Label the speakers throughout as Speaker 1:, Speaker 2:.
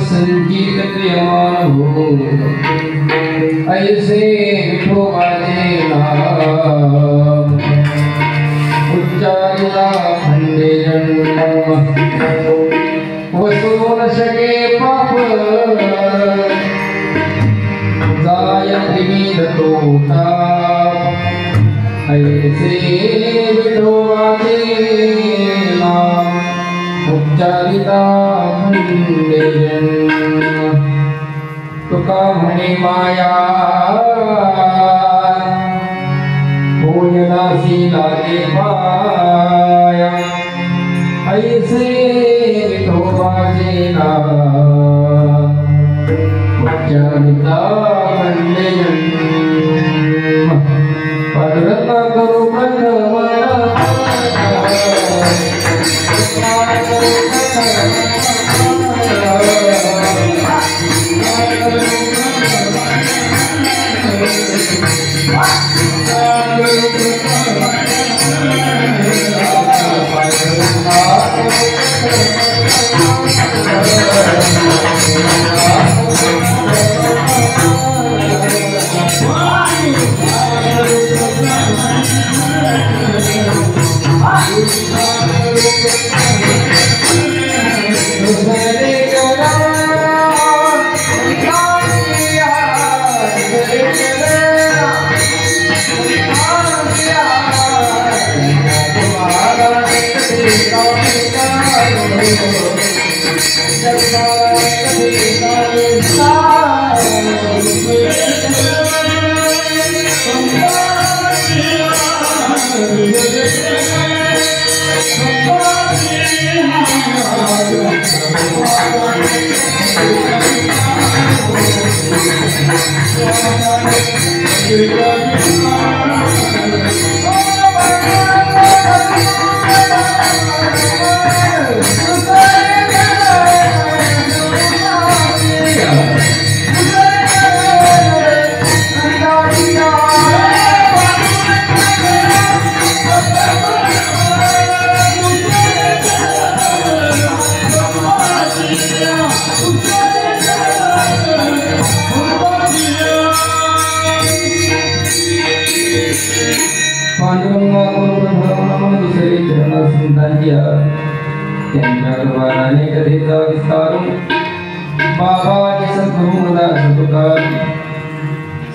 Speaker 1: संगीत क्रियमान हो ऐसे विठोबाचे नाम उच्चारिता खंडे जन्म वसून शके पाप जाय त्रिविध तोटा ऐसे विठोबाचे नाम उच्चारिता खंडे तुका म्हणे माया होयनासी लागे माया ऐसे विठोबाचे नाम उच्चारिता खंडे पदरत्न करू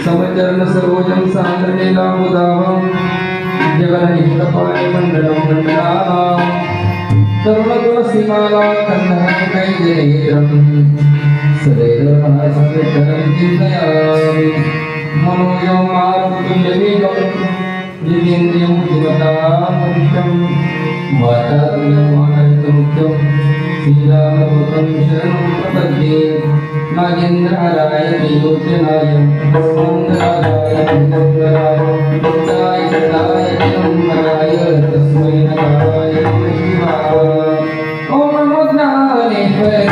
Speaker 1: समचरण सर्वोजन सांद्रनेला मुदावं जगन्निष्ठपाणि मण्डलं मण्डलानां तरुणगुणसीमाला कन्नहं कैजनेत्रं सदैव महासंविठलं चिन्तयामि मनोजमारुतुल्यवेगं जितेन्द्रियं बुद्धिमतामनिष्टं वातात्म्यमानन्तमुक्तं श्रीरामदूतं शरणं प्रपद्ये नागेन्द्रहराय त्रिलोचनाय सुन्दराय मंगलाय बुद्धाय सदाय चिदंबराय तस्मै नमः शिवाय ओम नमो ज्ञानेश्वराय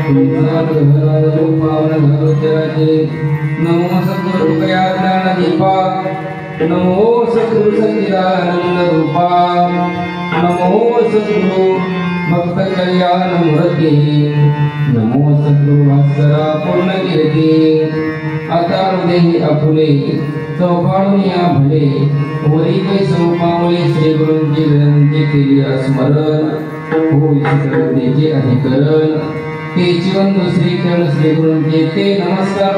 Speaker 1: नमो सद्गुरु ज्ञान दीपा नमो सद्गुरु सच्चिदानंद रूपा नमो सद्गुरु भक्त कल्याण मूर्ती नमो सद्गुरु भास्करा पूर्ण कीर्ती आता हृदय आपुले चौपाळूया भले वरी कै सौपावले श्री गुरूंची विनंती केली स्मरण होई करुणेचे अधिकरण ते जीवन दुसरी क्षण श्री गुरूंचे ते नमस्कार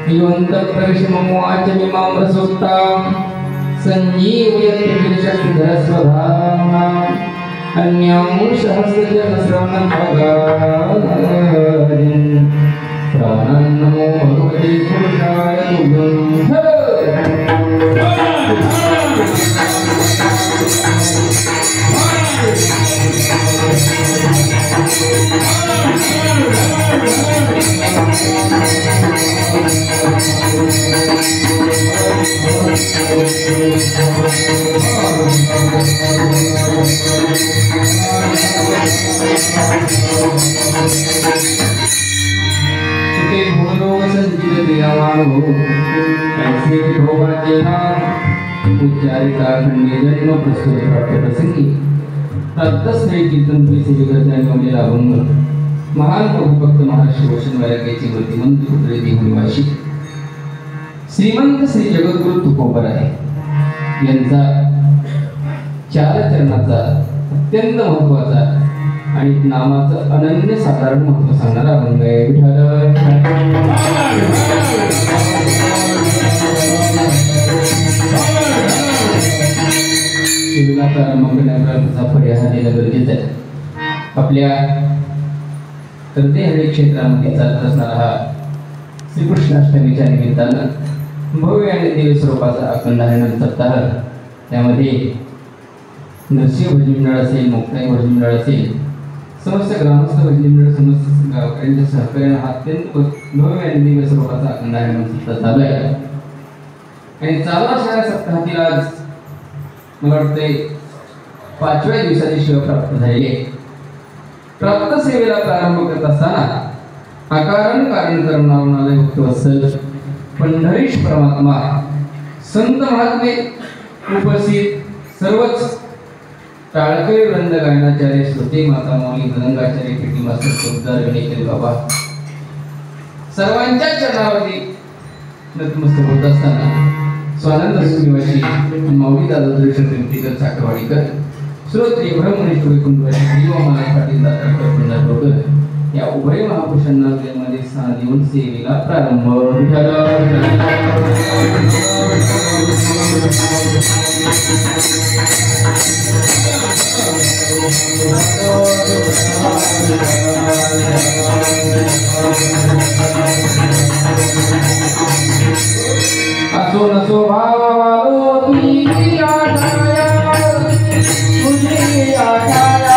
Speaker 1: योंत प्रवेश ममो आचमी माम्र सुक्ता संजीवयति शक्तिधर स्वधामा अन्यामुष हस्तजन श्रवण भगादिन प्राणं नमो भगवते पुरुषाय तुभ्यं उच्चारिता खंडे जन्म प्रस्तुत प्राप्त प्रसंगी तत्स्त्री कीर्तन सेवेकर्त्यांनी अभंग महान प्रभुभक्त महाराष्ट्र वचन वैराग्याची मूर्तिमंत पुत्रे देवनिवासी श्रीमंत श्री जगद्गुरु तुकोबराय यांचा चार चरणाचा अत्यंत महत्त्वाचा आणि नामाचं अनन्य साधारण महत्त्व सांगणारा अभंग आहे. शिवला प्रारंभ करण्याचा पर्याय हा देणं गरजेचं आहे. आपल्या हृदय क्षेत्रामध्ये चालत असणारा हा श्रीकृष्णाष्टमीच्या निमित्तानं भव्य आणि दिव्य स्वरूपाचा अखंड हरिनाम सप्ताह, त्यामध्ये नरसिंह भजनी मंडळ असेल, मुक्ताई भजनी मंडळ असेल, समस्त ग्रामस्थ भजनी मंडळ, समस्त गावकऱ्यांच्या सहकार्यानं हा अत्यंत भव्य आणि दिव्य स्वरूपाचा अखंड हरिनाम सप्ताह चालू आहे. आणि चालू असणाऱ्या सप्ताहातील आज मला वाटते 5व्या दिवसाची शिव प्राप्त झालेली आहे. प्राप्त सेवेला प्रारंभ करत असताना अकारण कारण करणारे भक्तवत्सल पंढरीश परमात्मा, संत महात्मे उपस्थित सर्वच टाळकरी वृंद, गायनाचार्य, श्रुती माता मौली, मदंगाचार्य, पेटी मास्तर, चौकदार, गणेश बाबा सर्वांच्या चरणावरती नतमस्तक होत असताना स्वानंद सुनिवासी माऊली दादा दर्शन साखरवाडीकर, श्रोत्री ब्रह्मणेश्वरी कुंडवासी जीवामाला पाटील दातारकर पंढरपूरकर या उभय महापुरुषांना मध्ये स्थान देऊन सेवेला प्रारंभ असो नसो भावालो तुझी आठाया तुझी आठाया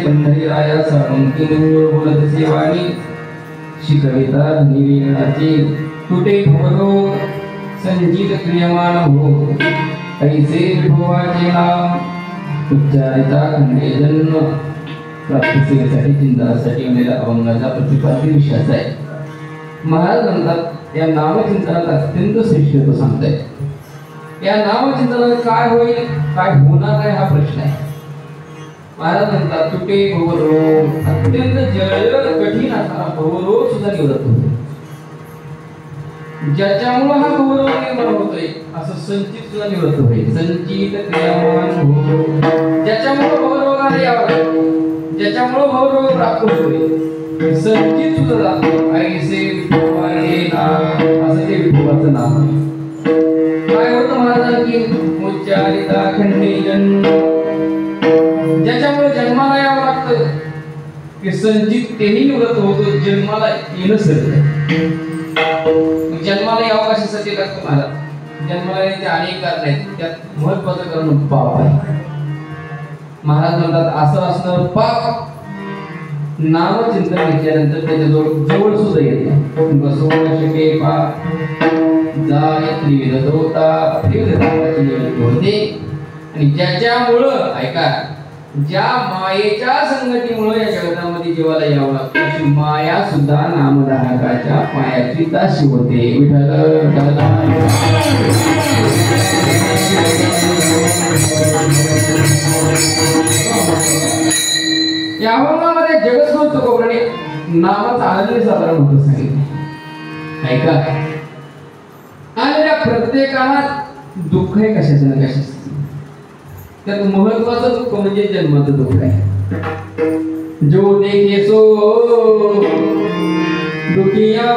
Speaker 1: पंढरी राया साळुंकी बोलत सेवानी शिकविता निवीणाचे तुटे भवरो संजीत क्रियमान हो ऐसे विभवाचे नाम उच्चारिता खंडे जन्म प्राप्तीसाठी चिंतनासाठी आलेल्या अभंगाचा प्रतिपाद्य विषयाचा आहे. महाराज म्हणतात या नामचिंतनात अत्यंत श्रेष्ठत्व सांगतायत. या नामचिंतनात काय होईल काय होणार आहे हा प्रश्न आहे. महाराज म्हणतात तुटे भवरोग अत्यंत जलद कठीण असणारा भवरोग सुद्धा निवृत्त होतो. ज्याच्यामुळे हा भवरोग निर्माण होतोय असं संचित सुद्धा निवृत्त होईल. संचित क्रियामान भवरोग ज्याच्यामुळे भवरोगाला यावं लागेल, ज्याच्यामुळे भवरोग प्राप्त होतोय संचित सुद्धा जातो. ऐसे असं ते विठोबाचं नाव आहे. काय होतं महाराज की उच्चारिता खंडे जन्म ज्याच्यामुळे जन्माला यावं लागतं की संचित तेही निवृत्त होतो. जन्माला येणं सरत जन्माला यावं कशासाठी लागतं महाराज? जन्माला येण्याचे अनेक कारण आहेत. त्यात महत्वाचं कारण पाप आहे. महाराज म्हणतात असं असणार पाप नामचिंतन घेतल्यानंतर त्याच्याजवळ जवळ सुद्धा येत नाही. बसवून शके पाप जाय त्रिविध होता त्रिविधाची निवृत्ती होते. आणि ज्याच्यामुळं ऐका ज्या मायेच्या संगतीमुळे या जगतामध्ये जीवाला यावं लागतं अशी माया सुद्धा नामधारकाच्या पायाची दासी होते. विठ्ठल या अभंगामध्ये जगद्गुरु तुकोबाने नामाचा अनन्य साधारण होतं सांगितलं. ऐका आणि या प्रत्येकाला दुःख आहे कशाचं ना कशाचं. त्यात महत्वाचं दुःख म्हणजे जन्माचं दुःख आहे. जो देखे सो दुखिया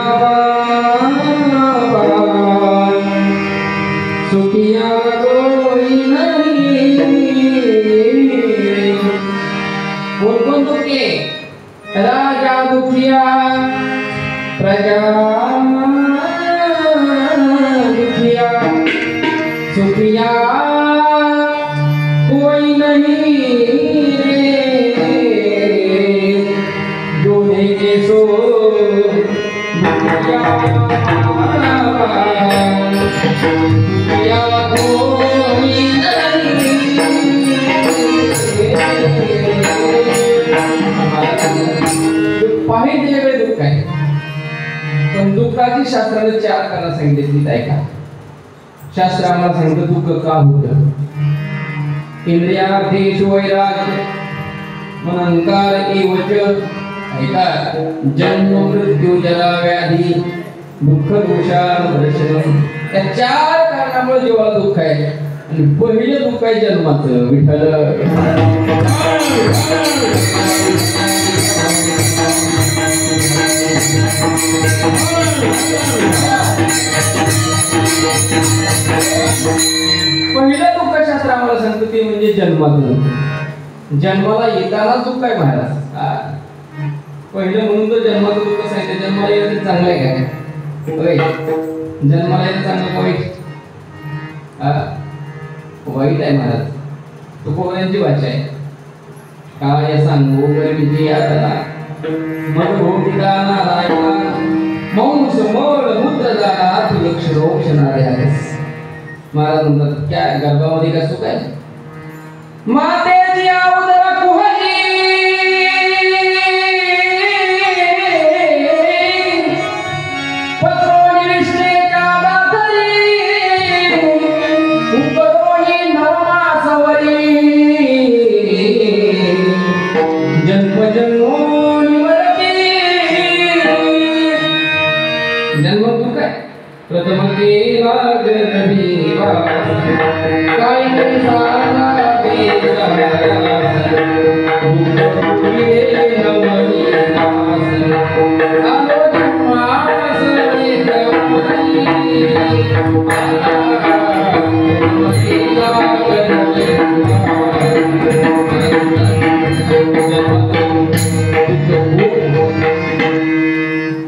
Speaker 1: सुखिया कोई नहीं. कोण दुखे? राजा दुखिया प्रजा दुखिया सुखिया कोई नहीं जो देखे सो दुखिया कोई नहीं. पाहिजे वेगळे दुःख आहे पण दुःखाची शास्त्राने 4 कारण सांगितली. ऐका शास्त्र आम्हाला सांगितलं दुःख का होतं. इंद्रियार्थेषु वैराग्य मनंकार एवच. ऐका जन्म मृत्यू जरा व्याधी दुःख दोषान दर्शन या 4 कारणामुळे जीवाला दुःख आहे. आणि पहिलं दुःख आहे जन्माचं. विठ्ठल पहिलं दुःख शास्त्र आम्हाला सांगतो ते म्हणजे जन्माचं. जन्माला येताना दुःख आहे महाराज. पहिलं म्हणून तर जन्माचं दुःख सांगितलं. जन्माला येणं चांगलं आहे काय? जन्माला येणं चांगलं वाईट? वाईट आहे महाराज. तुकोबांची भाषा आहे. काय सांगू गर्मीची यातना मन भोगिता नारायणा मौन समोर मुद्र जाना तू लक्ष रोक्षणारे आहेस. महाराज म्हणतात क्या गर्भामध्ये काय सुख आहे? मातेची उदर कुहली पत्रोनी विष्णेच्या दातरी उपरोनी नरमासवरी जन्म जन्मोनी मरती. जन्म दुःख आहे. प्रथम केला गर्भीवा काय सारा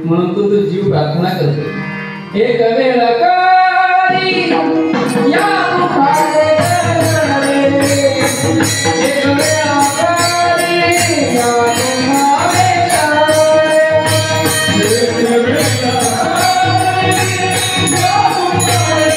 Speaker 1: म्हणून तो जीव प्रार्थना करतो. एक वेळ कारी या दुखारे एक वेळ कारी या दुखारे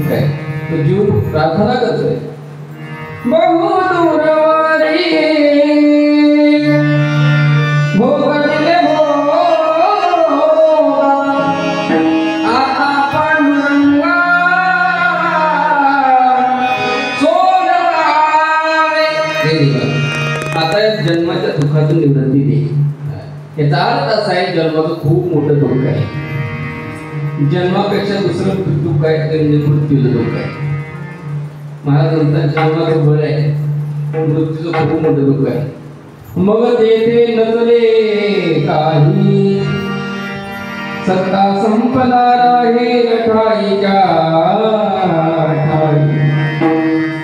Speaker 1: दुःख आहे. तो जीव प्रार्थना करतोय, बहु दूरवारी भोगले आता पांडुरंगा सोडवारे. आता या जन्माच्या दुःखातून निवृत्ती दे. याचा अर्थ असा आहे, जन्माचं खूप मोठं दुःख आहे. जन्मापेक्षा दुसरं दुःख आहे ते म्हणजे मृत्यूचं दुःख आहे. महाराज म्हणतात जन्माचं बळ आहे, मृत्यूचं खूप मोठं दुःख आहे. मग तेथे नसले काही सत्ता संपणार आहे ठाईच्या ठाई.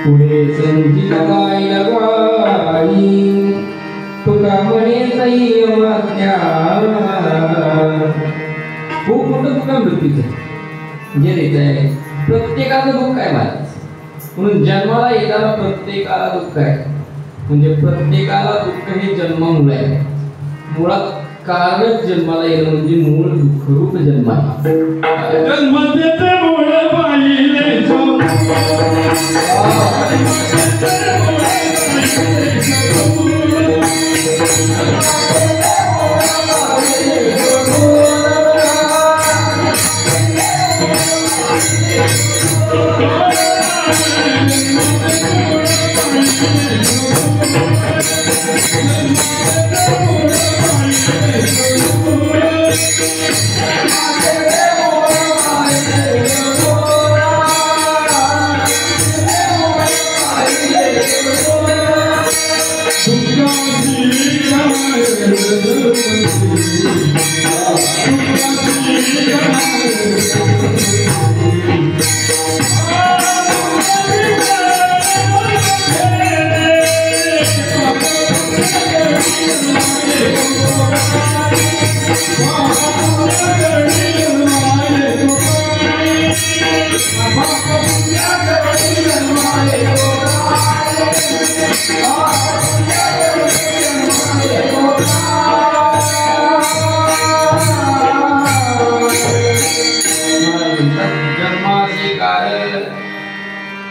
Speaker 1: पुढे संचित गाई लगाई तुका म्हणे संयमाज्ञा. खूप मोठं दुःख आहे मृत्यूचं. जे आहे प्रत्येकाचं दुःख आहे महाराज. म्हणून जन्माला येताना प्रत्येकाला दुःख आहे. म्हणजे प्रत्येकाला दुःख हे जन्मामुळे आहे. मुळात कारणच जन्माला येणं म्हणजे मूळ दुःखरूप जन्म आहे.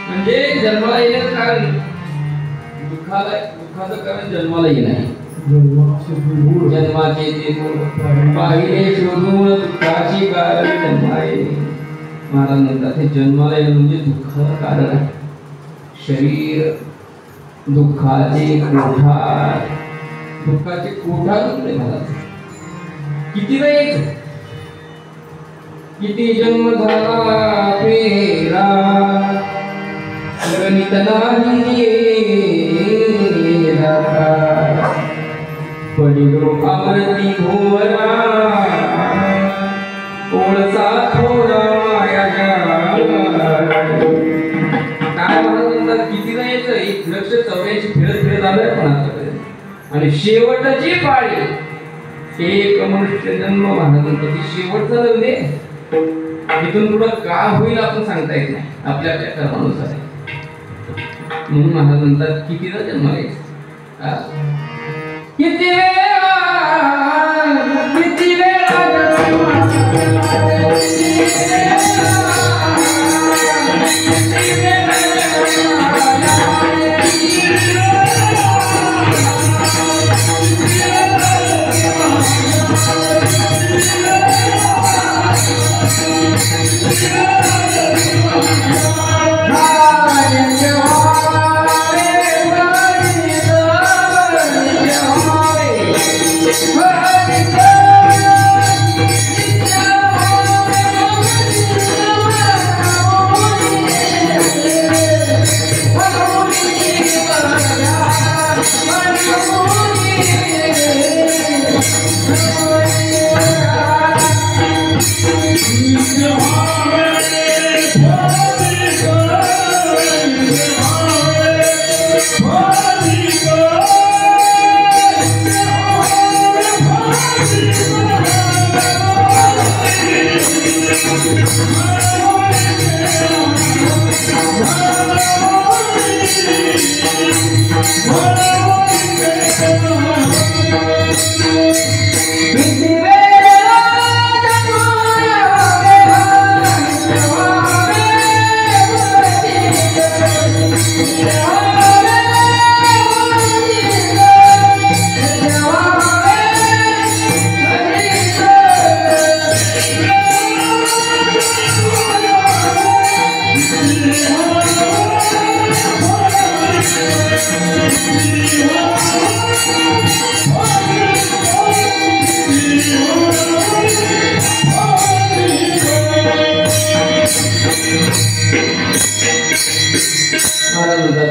Speaker 1: म्हणजे जन्माला येण्याचं कारण दुःखाचं कारण जन्माला येणं. जन्माचे ते पाहिले शोधून दुःखाची कारण जन्माला. महाराज म्हणतात हे जन्माला येणं म्हणजे दुःखाचं कारण आहे. शरीर दुःखाचे कोठार, दुःखाचे कोठार तुकडे महाराज. किती वेळ किती जन्म झाला फेरा गणित नाही पडिलो अमृती भुवरा ओळसा थोडा काय म्हणतात किती नाही यायचं 1,84 फिरत आलंय पण आतापर्यंत. आणि शेवटची पाळी एक मनुष्य जन्म महाराजांचा शेवटचा लग्न. इथून पुढं का होईल आपण सांगता येत नाही, आपल्या आपल्या कर्मानुसार आहे. म्हणून महाराज म्हणतात कितीदा जन्म घ्यायचा. किती वेळा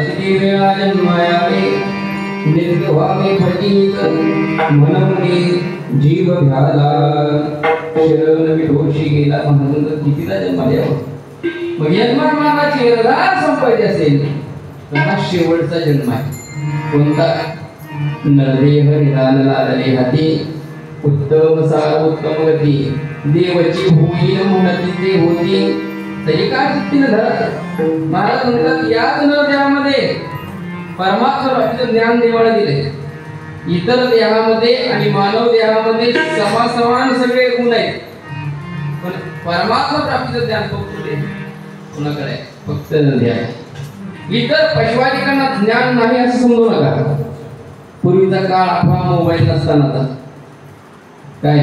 Speaker 1: किती वेळा जन्मायावे निर्गवावे फटिक मनमुनी जीव घाला शरण विठोशी गेला म्हणून कितीदा जन्माला यावं. मग जन्माची रजा संपायची असेल तर हा शेवटचा जन्म आहे. कोणता? नरदेह निदान लादले हाती उत्तम सार उत्तम गती देवची होईल म्हणती ते होती तरी काय चित्तीने धरा. महाराज म्हणतात याच नरदेहामध्ये परमात्मा प्राप्तीचं ज्ञान देवाला दिले. इतर देहामध्ये आणि मानव देहामध्ये समान सगळे गुण आहेत, पण परमात्मा प्राप्तीचं ज्ञान कुणाकडे? फक्त नरदेह. इतर पशुवादिकांना ज्ञान नाही असं समजू नका. पूर्वीचा काळ आपला मोबाईल नसताना काय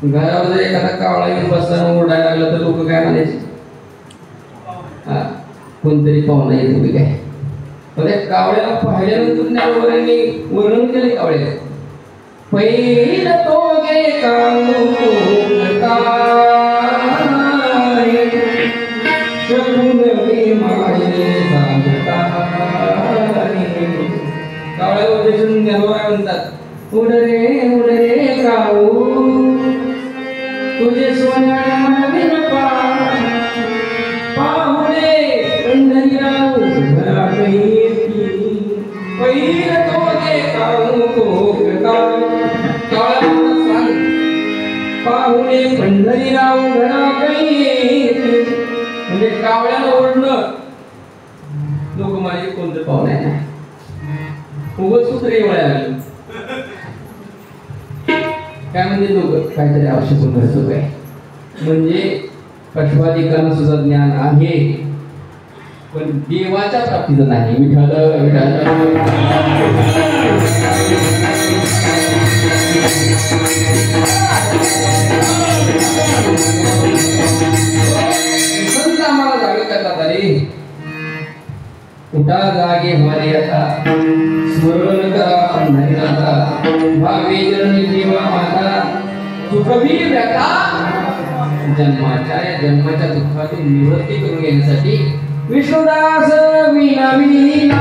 Speaker 1: घरावर जर एखादा कावळा येऊन बसताना ओरडायला लागला तर लोक काय म्हणायचे? कोणतरी पाहुणा येत तुम्ही काय. पण त्या कावळ्याला पाहिल्यानंतर ज्ञानोबांनी वर्णन केले कावळ्याचे. पहिला तो गे कावळ्यावर ज्ञानोबा म्हणतात उडरे उडरे काऊ तुझे सोन्याने मनविन पाहुणे पंढरीराव घरात येती पहिल तो दे काऊ पाहुणे पंढरीराव घरात येती. म्हणजे कावळ्याला ओढणं लोक माझे कोणतं पाहुणे नाही उगच कुत्रे वळायला काय म्हणजे लोक काहीतरी आवश्यक होतं काय. म्हणजे पशुवादिकांना सुद्धा ज्ञान आहे पण देवाच्या प्राप्तीचं नाही. विठ्ठल संत आम्हाला जागे करतात. अरे उठा जागे हमारे आता स्मरण करा पंढरीनाथा भावे जन जीवा माता सुखवी व्यथा. जन्माच्या दुःखातून निवृत्ती करून घेण्यासाठी विष्णुदास विनविना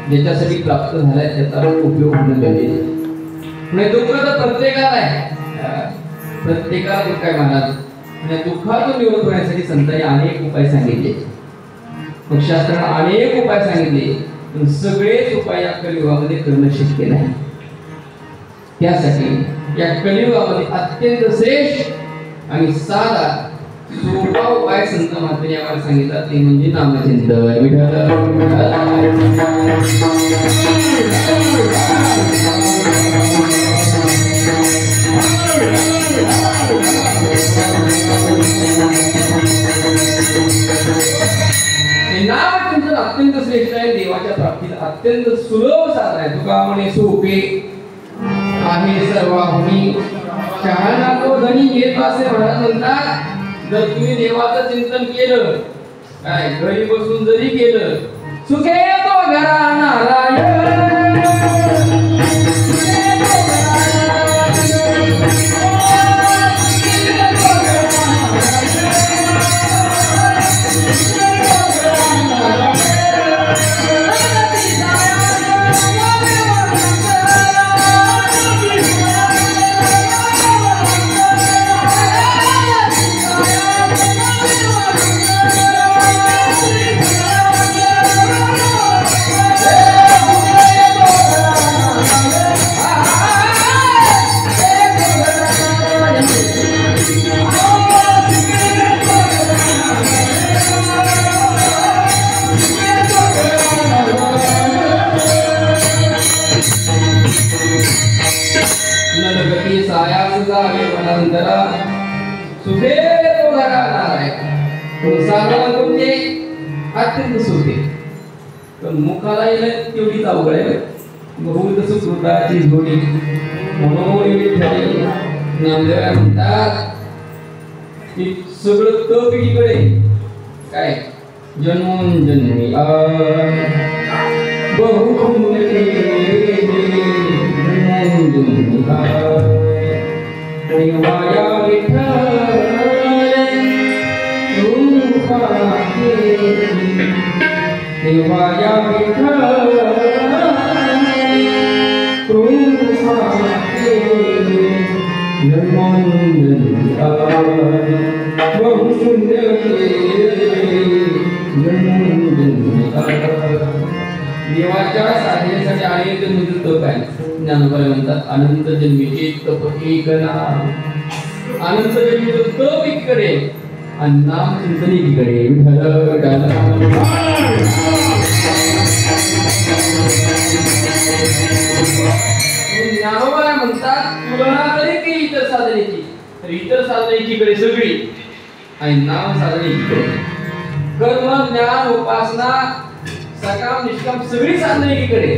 Speaker 1: ज्याच्यासाठी प्राप्त झालाय त्याचा उपयोग होणं गरजेचं. म्हणजे दुःख तर प्रत्येकाला आहे, प्रत्येकाला दुःख आहे महाराज. म्हणजे दुःखातून निवृत्त होण्यासाठी संतांनी अनेक उपाय सांगितले. मग शास्त्राने अनेक उपाय सांगितले पण सगळेच उपाय या कलियुगामध्ये करणं शक्य नाही. त्यासाठी या कलियुगामध्ये अत्यंत श्रेष्ठ आणि साधा सोपा उपाय संत महात्म्यांनी आम्हाला सांगितला ते म्हणजे नामचिंतन. नामचिंतन अत्यंत श्रेष्ठ आहे. देवाच्या प्राप्तीला अत्यंत सुलभ साधन आहे. तुका म्हणे सोपे आहे सर्वाहुनी शहाणा तो धनी घेतो असे महाराज म्हणतात. जर तुम्ही देवाचं चिंतन केलं, काय घरी बसून जरी केलं, सुखे तो घरा नारायण. अत्यंत सुखे पण मुखाला तेवढीच अवघड आहे. बहुत सुकृताची जोडी म्हणून नामदेव म्हणतात की सगळं तप एकीकडे, काय जन्मोन जन्मी देवाया विठ्ठल कृपाते बहु सुंदर देवाच्या साधनेसाठी अनेक जन्मी तप आहे. ज्ञानोबा म्हणतात अनंत जन्मीचे तप एक नाम. अनंत जन्मीचं तप एकीकडे आणि नाम चिंतन एकीकडे. ज्ञानोबा म्हणतात तुलना जरी केली इतर साधनेची तर इतर साधने एकीकडे सगळी आणि नाम साधने एकीकडे. कर्म ज्ञान उपासना सकाम निष्काम सगळी साधने एकीकडे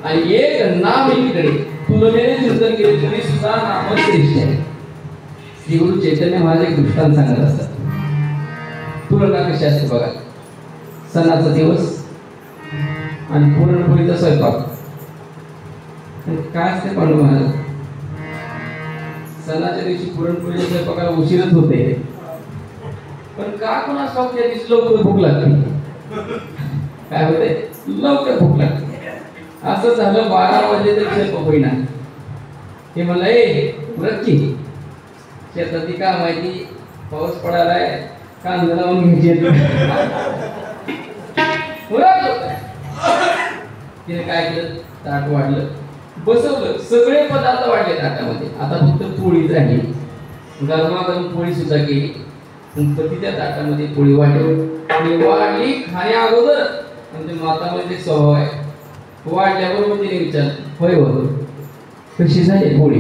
Speaker 1: आणि एक नाम एकीकडे. तुलनेने चिंतन केले तरी सुद्धा नाम श्रेष्ठ आहे. श्री गुरु चैतन्य महाराज एक दृष्टांत सांगत असतात. तुलना कशी असते बघा. सणाचा दिवस आणि पुरणपोळीचा स्वयंपाक. काय असते पांडू महाराज, सणाच्या दिवशी पुरणपोळीच्या स्वयंपाकाला उशीरच होते, पण का कोणा शॉप त्या दिवशी लवकर भूक लागते. काय होते, लवकर भूक लागते. असं झालं 12 वाजले तरी स्वयंपाक होईना. हे म्हणलं ए व्रतची शेतात ती काय माहिती पाऊस पडायलाय कांदा लावून घ्यायची. तिने काय केलं, ताट वाढलं, बसवलं, सगळे पदार्थ वाढले ताटामध्ये. आता फक्त पोळीच राहिली. गरमागरम पोळी सुद्धा केली. पती त्या ताटामध्ये पोळी वाढली खाण्या अगोदर. म्हणजे मातामध्ये स्वभाव आहे, वाढल्याबरोबर तिने विचारलं होय हो कशी झाली पोळी.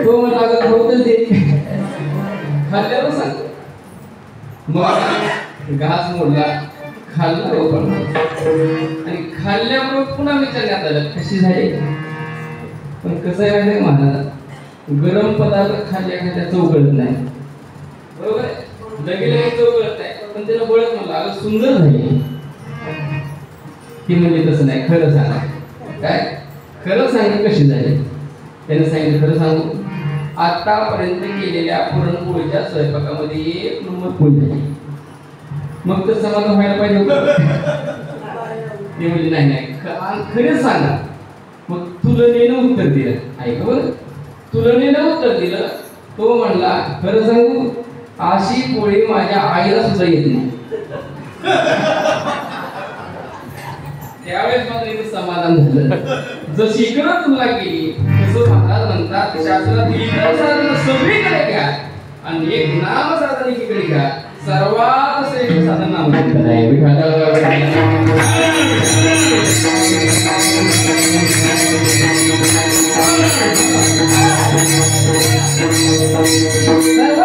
Speaker 1: तो म्हणला होतं ते खाल्ल्यावर सांगतो. मग घास मोडला, खाल्ला पण आणि खाल्ल्याबरोबर पुन्हा विचारण्यात आलं कशी झाली. पण कसं आहे माहिती महाराज, गरम पदार्थ खाल्ल्या चव कळत नाही. बरोबर आहे, लगेच चव कळत नाही, पण त्याला बळत म्हणलं अगं सुंदर झाली. ती म्हणजे तसं नाही, खरं सांगा. काय खरं सांग कशी झाली. त्याने सांगितलं खरं सांगू, आतापर्यंत केलेल्या पुरणपोळीच्या स्वयंपाकामध्ये 1 नंबर पोळी झाली. मग तर समाधान व्हायला पाहिजे होतं. ते म्हणजे नाही खरंच सांगा. मग तुलनेनं उत्तर दिलं. ऐका बरं, तुलनेनं उत्तर दिलं. तो म्हणला खरं सांगू अशी पोळी माझ्या आईला सुद्धा येत नाही. त्यावेळेस मात्र इथे समाधान झालं. जशी इकडं तुलना केली तसं महाराज म्हणतात शास्त्रात इतर साधन सगळीकडे घ्या आणि एक नाम साधन एकीकडे घ्या. सर्वात श्रेष्ठ साधन नामचिंतन आहे. सर्व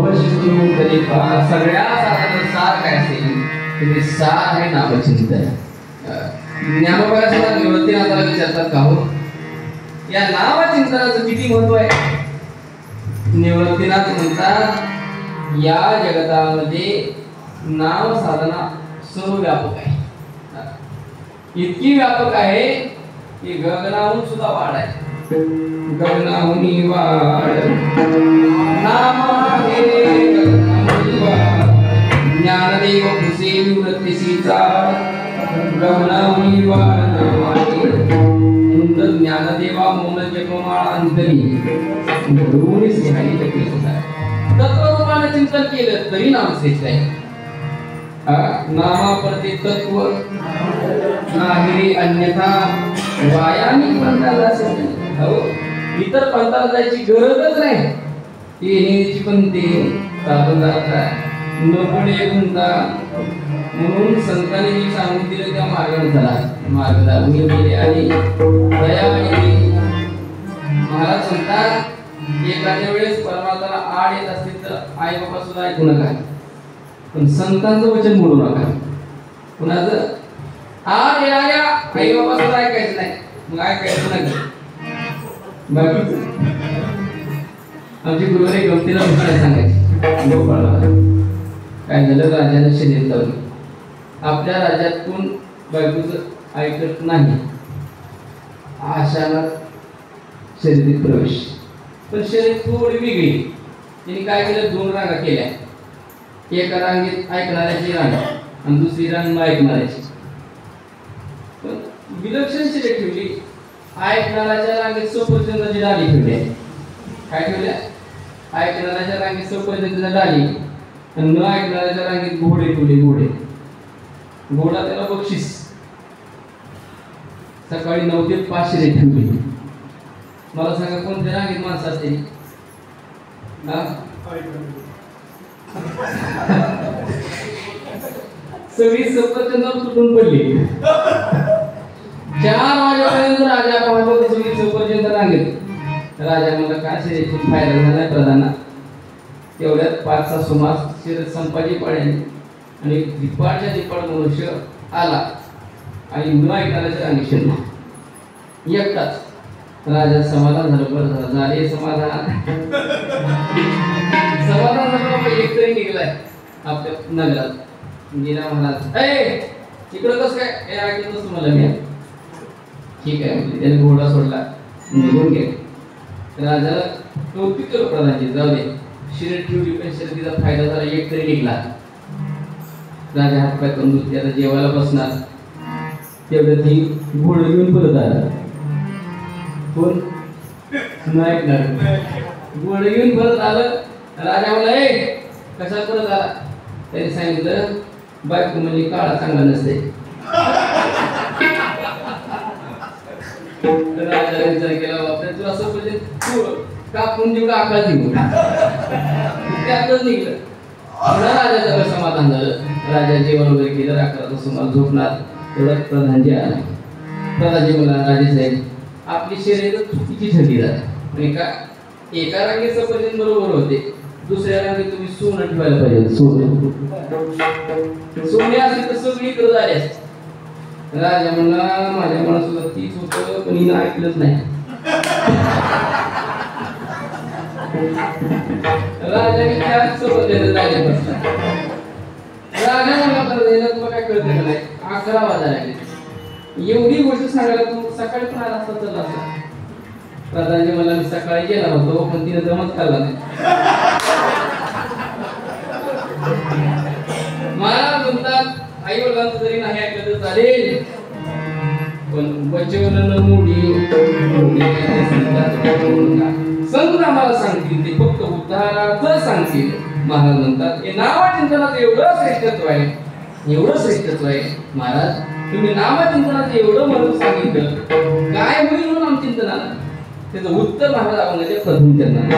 Speaker 1: भवशिष्णू तरी सगळ्या साधारण सार काय असेल ते सार आहे नामचिंतन. ज्ञानोबाला निवृत्तीनाथाला विचारतात का हो या नामचिंतनाचं किती महत्व आहे. निवृत्तीनाथ म्हणतात या जगतामध्ये नाम साधना सर्वव्यापक आहे. इतकी व्यापक आहे की गगनाहून सुद्धा वाढ आहे. गगनाहून वाढ नाम आहे गगनाहून वाढ ज्ञानदेव खुसे निवृत्तीसीचा गगनाहून वाढ नाम आहे ज्ञानदेवा मौन जपमाळा अंतरी गुरुनी सिंहानी टकली होता. तत्वरूपाने चिंतन केलं तरी नाम श्रेष्ठ आहे. नामाप्रती तत्व नाही अन्यथा वायानी पंथाला हो इतर पंथाला जायची गरजच नाही. येण्याची पण ते साधन जात नपणे गुंता म्हणून संतांनी जी सांगून दिलं त्या मार्गाने झाला मार्ग दाखवून गेले. आणि दया महाराज म्हणतात एखाद्या वेळेस परमात्म्याला आड येत असतील तर आई बाबा सुद्धा ऐकू नका पण संतांचं वचन बोलू नका. कुणाचं आड येणाऱ्या आई बाबा सुद्धा ऐकायचं नाही. मग ऐकायचं नाही बाकी आमची गुरुवारी गमतीला उखाणे सांगायची. गोपाळला काय झालं राजाने शर्यत लावली. आपल्या राज्यात कोण बायकोचं ऐकत नाही अशाला शर्यतीत प्रवेश. पण शर्यत थोडी वेगळी. तिने काय केलं दोन रांगा केल्या. एका रांगेत ऐकणाऱ्याची रांग आणि दुसरी रांग न ऐकणाऱ्याची. पण विलक्षण शर्यत ठेवली. ऐकणाऱ्याच्या रांगेत सफरचंदाची डाली ठेवली. काय ठेवल्या ऐकणाऱ्याच्या रांगेत सफरचंदाची डाली आणि न ऐकणाऱ्याच्या रांगेत घोडे ठेवले. घोडा त्याला बक्षीस. सकाळी 9 ते 5 शर्यत ठेवली. मला सांगा कोणत्या रांगेत माणसं असते. सगळी सफरचंदावर तुटून पडली. 4 वाजेपर्यंत राजा पाहतो सगळी सफरचंद रांगेत. राजा मला काय शर्यतीत फायदा झाला प्रधाना. तेवढ्यात 5चा सुमास शर्यत संपाची पडली आणि दिपाळच्या दिपाळ मनुष्य आला आणि न ऐकणाऱ्याच्या रांगेत शिरला एकटाच. राजा समाधान झालं. बरं झाले समाधान झालं. एक तरी निघलाय आपल्या नगरात. गेला महाराज इकडं कसं काय हे ऐकतच तुम्हाला मी ठीक आहे म्हणजे त्याने घोडा सोडला निघून गेले. राजाला कौतुक केलं प्रधानजी जाऊ दे शर्यत ठेवली पण शर्यतीचा फायदा झाला. एक तरी निघला. राजा हात पाय करून दुसरी आता जेवायला बसणार तेवढं ती घोडं घेऊन परत आला. कोण न ऐकणार. घोडं घेऊन परत आलं. राजा म्हणला कशा परत आला. त्याने सांगितलं बायको म्हणजे काळा चांगला नसते. राजाने विचार केला बापरे तुला असं म्हणजे तू कापून देऊ का आकाश देऊ त्यातच निघलं. राजाचं समाधान झालं. राजा जेवण वगैरे केलं. राखाचा सुमार झोपणार तेवढा प्रधानजी आला. प्रधानजी मला राजेसाहेब आपली शर्यत चुकीची ठरली जाते. का एका रांगेत सफरचंद बरोबर होते दुसऱ्या रांगेत तुम्ही सोनं ठेवायला पाहिजे. सोने असेल तर सगळीकडे झाले असते. राजा म्हणला माझ्या मनात सुद्धा तीच होतं पण हिनं ऐकलंच नाही. राजाने त्याच सफरचंद राजा बसला. राजा म्हणला तुला काय कळत नाही 11 वाजायला लागले. एवढी गोष्ट सांगायला तू सकाळी पण आला असता चला असता. प्रधानजी मला मी सकाळी गेला होतो पण तिने जमत खाल्ला नाही. मला म्हणतात आई वडिलांचं जरी नाही ऐकलं तर चालेल पण वचन मोडी संत आम्हाला सांगतील ते फक्त उद्धाराच सांगतील. महाराज म्हणतात हे नामचिंतनाचं एवढं श्रेष्ठत्व आहे एवढं श्रेष्ठत्व आहे. महाराज तुम्ही नामचिंतनाचं एवढं महत्व सांगितलं काय होईल म्हणून नामचिंतनाला त्याचं उत्तर महाराज आपण प्रथम चरणात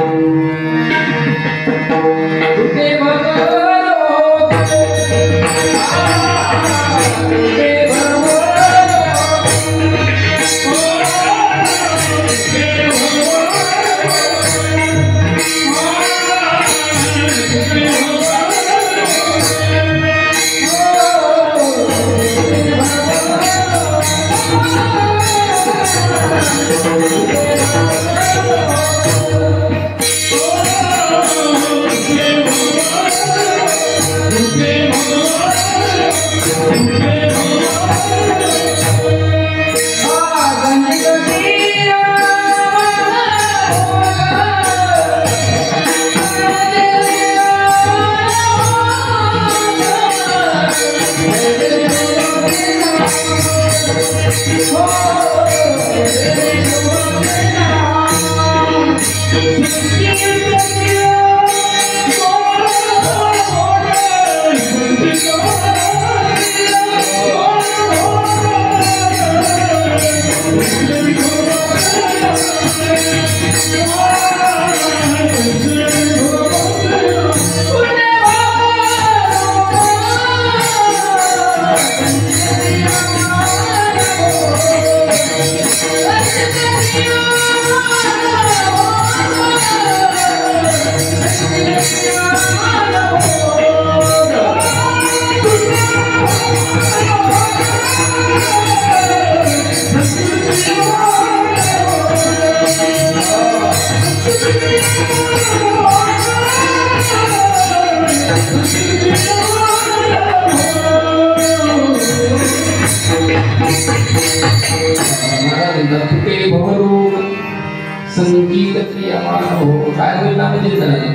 Speaker 1: संगीत क्रियमानो काय होईल ना म्हणजे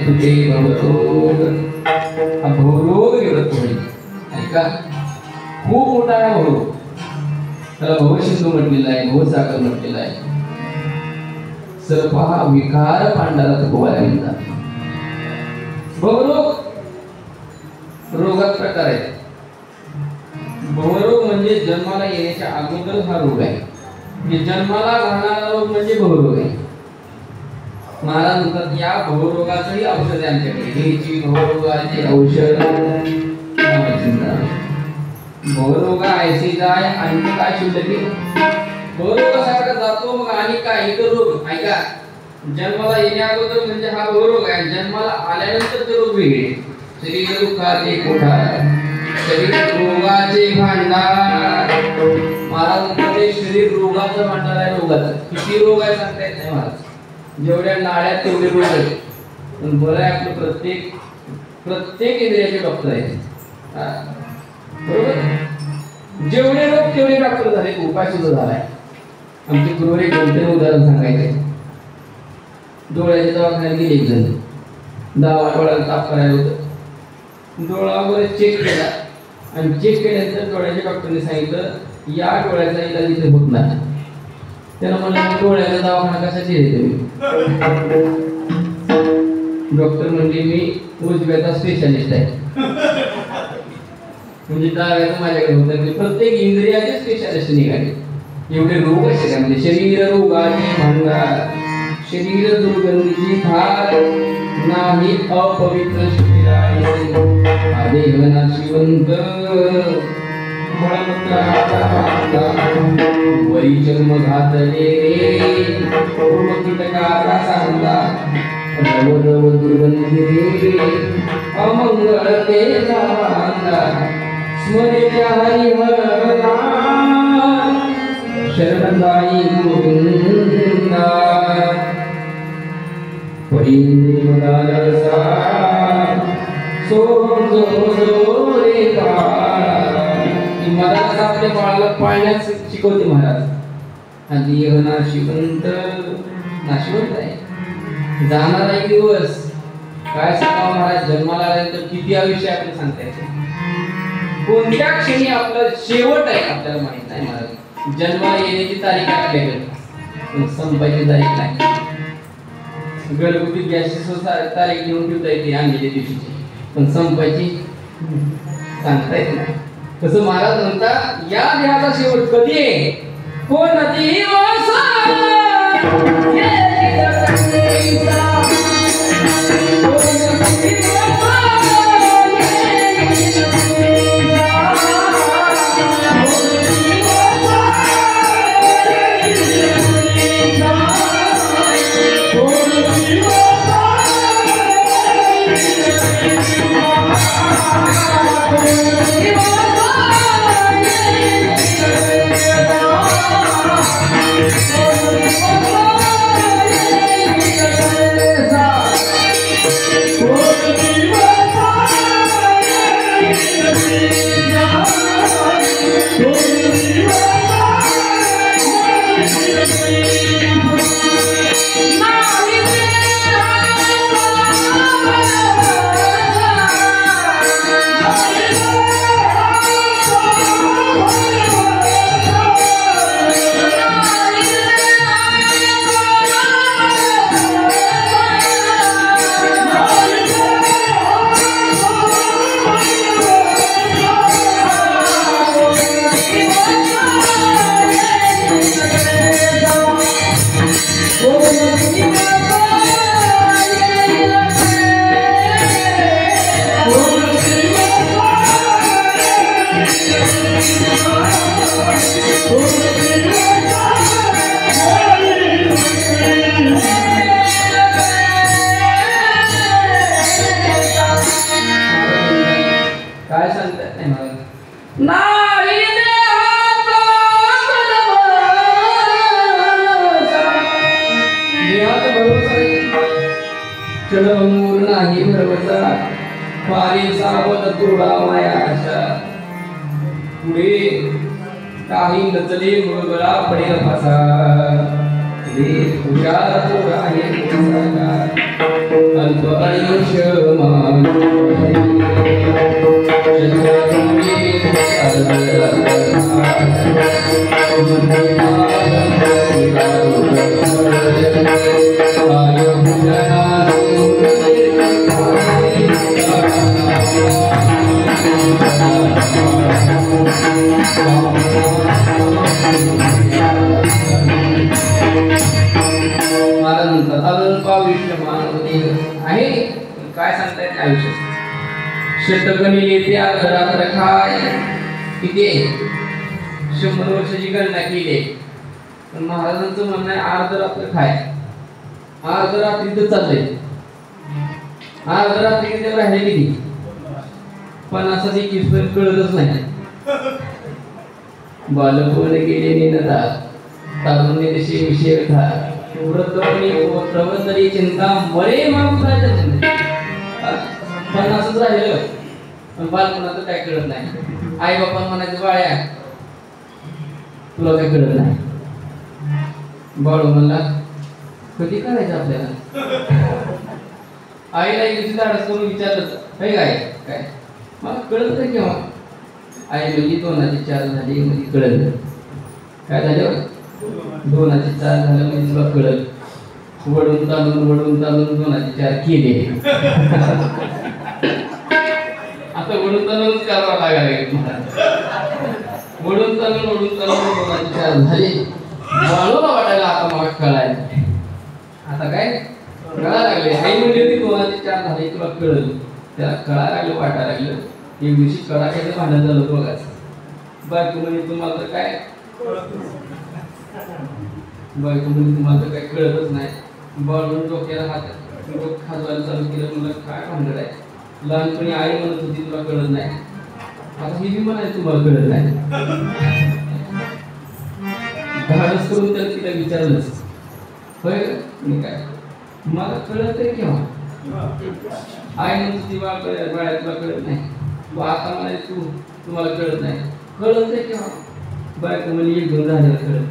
Speaker 1: तुझे भवरोग हा भवरोग निवृत्त होईल. ऐका खूप मोठा आहे भवरोग. त्याला भवसिंधू म्हटलेला आहे, भवसागर म्हटलेला आहे. सर्प हा विकार पांढरा तत्वाला म्हणतात. भवरोग रोगात प्रकार आहेत. भवरोग म्हणजे जन्माला येण्याच्या अगोदर हा रोग आहे. जन्माला घालणारा रोग म्हणजे भवरोग आहे. महाराज म्हणतात या भवरोगाचंही औषध आहे आमच्याकडे. घ्यायची भवरोगाचे औषध. भवरोग ऐसे जाय आणि काय शुद्ध की भवरोगासारखा जातो मग आणि काय इतर रोग. ऐका जन्माला येण्या अगोदर म्हणजे हा भवरोग आहे. जन्माला आल्यानंतर ते रोग वेगळे. शरीर दुखाचे कोठार, शरीर रोगाचे भांडार. महाराज म्हणतात शरीर रोगाचं भांडार आहे. रोगाचं किती रोग आहे सांगता येत नाही महाराज. जेवढ्या नाड्यात तेवढे रोग आहेत. पण बरं आहे आपलं प्रत्येक इंद्रियाचे डॉक्टर आहेत. बरोबर जेवढे रोग तेवढे डॉक्टर झाले. उपाय सुद्धा झालाय. आमचे गुरुवर एक 2-3 उदाहरण सांगायचे. डोळ्याच्या दवाखान्यात गेले एक जण. 10 डोळ्याला ताप करायला होतं. डोळा वगैरे चेक केला आणि चेक केल्यानंतर डोळ्याच्या डॉक्टरने सांगितलं या डोळ्याचा इलाज इथे होत नाही. त्याला म्हणलं डोळ्याचा दवाखाना कशाची आहे तुम्ही. डॉक्टर म्हणजे मी उजव्याचा स्पेशालिस्ट आहे. म्हणजे डाव्याचं माझ्याकडे होतं. म्हणजे प्रत्येक इंद्रियाचे स्पेशालिस्ट निघाले. एवढे रोग असे म्हणजे शरीर रोगाचे भांडार, शरीर दुर्गंधीची धार, नाही अपवित्र देह नाशिवंत वरी जन्म घातले कीटकाचा सांगा रव दुर्गंधी अमंगळ ते स्मरेच्या हरिहरला शरणदायी गोविंदा परिमदालसा आपल्या बाळाला पाळण्यास शिकवते महाराज. आधी नाशिवंत नाशिवंत आहे. जाणार एक दिवस काय सांगावं महाराज. जन्माला आल्यानंतर किती आयुष्य आपल्याला सांगता येते. कोणत्या क्षणी आपला शेवट आहे आपल्याला माहित नाही महाराज. जन्माला येण्याची तारीख आपल्याकडे पण संपायची तारीख नाही. घरगुती गॅसची तारीख घेऊन ठेवता येते आणलेल्या दिवशीची पण संपायची सांगता येत नाही. तसं महाराज म्हणतात या देहाचा शेवट कधी आहे. कोणती काय सांगतात नाही मला नाही देहाचा भरवसा चढमूर नाही भरवसा फारी सावध तुळा मायाच्या पुढे काही नचले मुळगळा पडेल फासा हुशार पोर आहे अल्प आयुष्यमान आहे काय सांगतायत आयुष्य शतकणी येते अर्धरात्र खाय किती 100 वर्षाची गणना केली पण महाराजांचं म्हणणं आहे अर्धरात्र खाय अर्धरात्री तर चाललंय अर्धरात्री किती राहिले किती 50-21 पर्यंत कळतच नाही बालपण गेले निनदा तारुण्य देशी विषय था वृद्धपणी प्रवृत्तरी चिंता मरे म्हणून पण असंच राहिलं पण बालपणाचं काय कळत नाही आई बापा म्हणायचं बाळ्या तुला काय कळत नाही बाळू म्हणला कधी करायचं आपल्याला आईला एक धाडस करून विचारलं हे काय काय मला कळत नाही केव्हा आई म्हणजे 2,4 झाली म्हणजे कळलं काय झालं 2,4 झालं म्हणजे तुला कळलं वडून तालून 2,4 केले आता वडून तालूनच करावं लागायला वडून तालून 2,4 झाले बाळूला वाटायला आता मला कळायला आता काय कळायला लागले आई म्हणजे ती 2,4 झाले तुला कळलं त्याला कळायला लागलं वाटायला लागलं एक दिवशी कडाक्याचं भांडण झालं बघाच बायको म्हणजे तुम्हाला तर काय बायको म्हणजे तुम्हाला तर काय कळतच नाही बाळून डोक्याला हात खाजवायला चालू केलं मला काय भांडण आहे लहानपणी आई म्हणत होती तुला कळत नाही आता ही बी म्हणायचं तुम्हाला कळत नाही धाडस करून तर तिला विचारलंच होय मी काय मला कळत आहे केव्हा आई म्हणत होती बाळा तुला कळत नाही आता म्हणायचं तुम्हाला कळत नाही कळत आहे केव्हा बायको म्हणजे 1-2 झालेलं कळत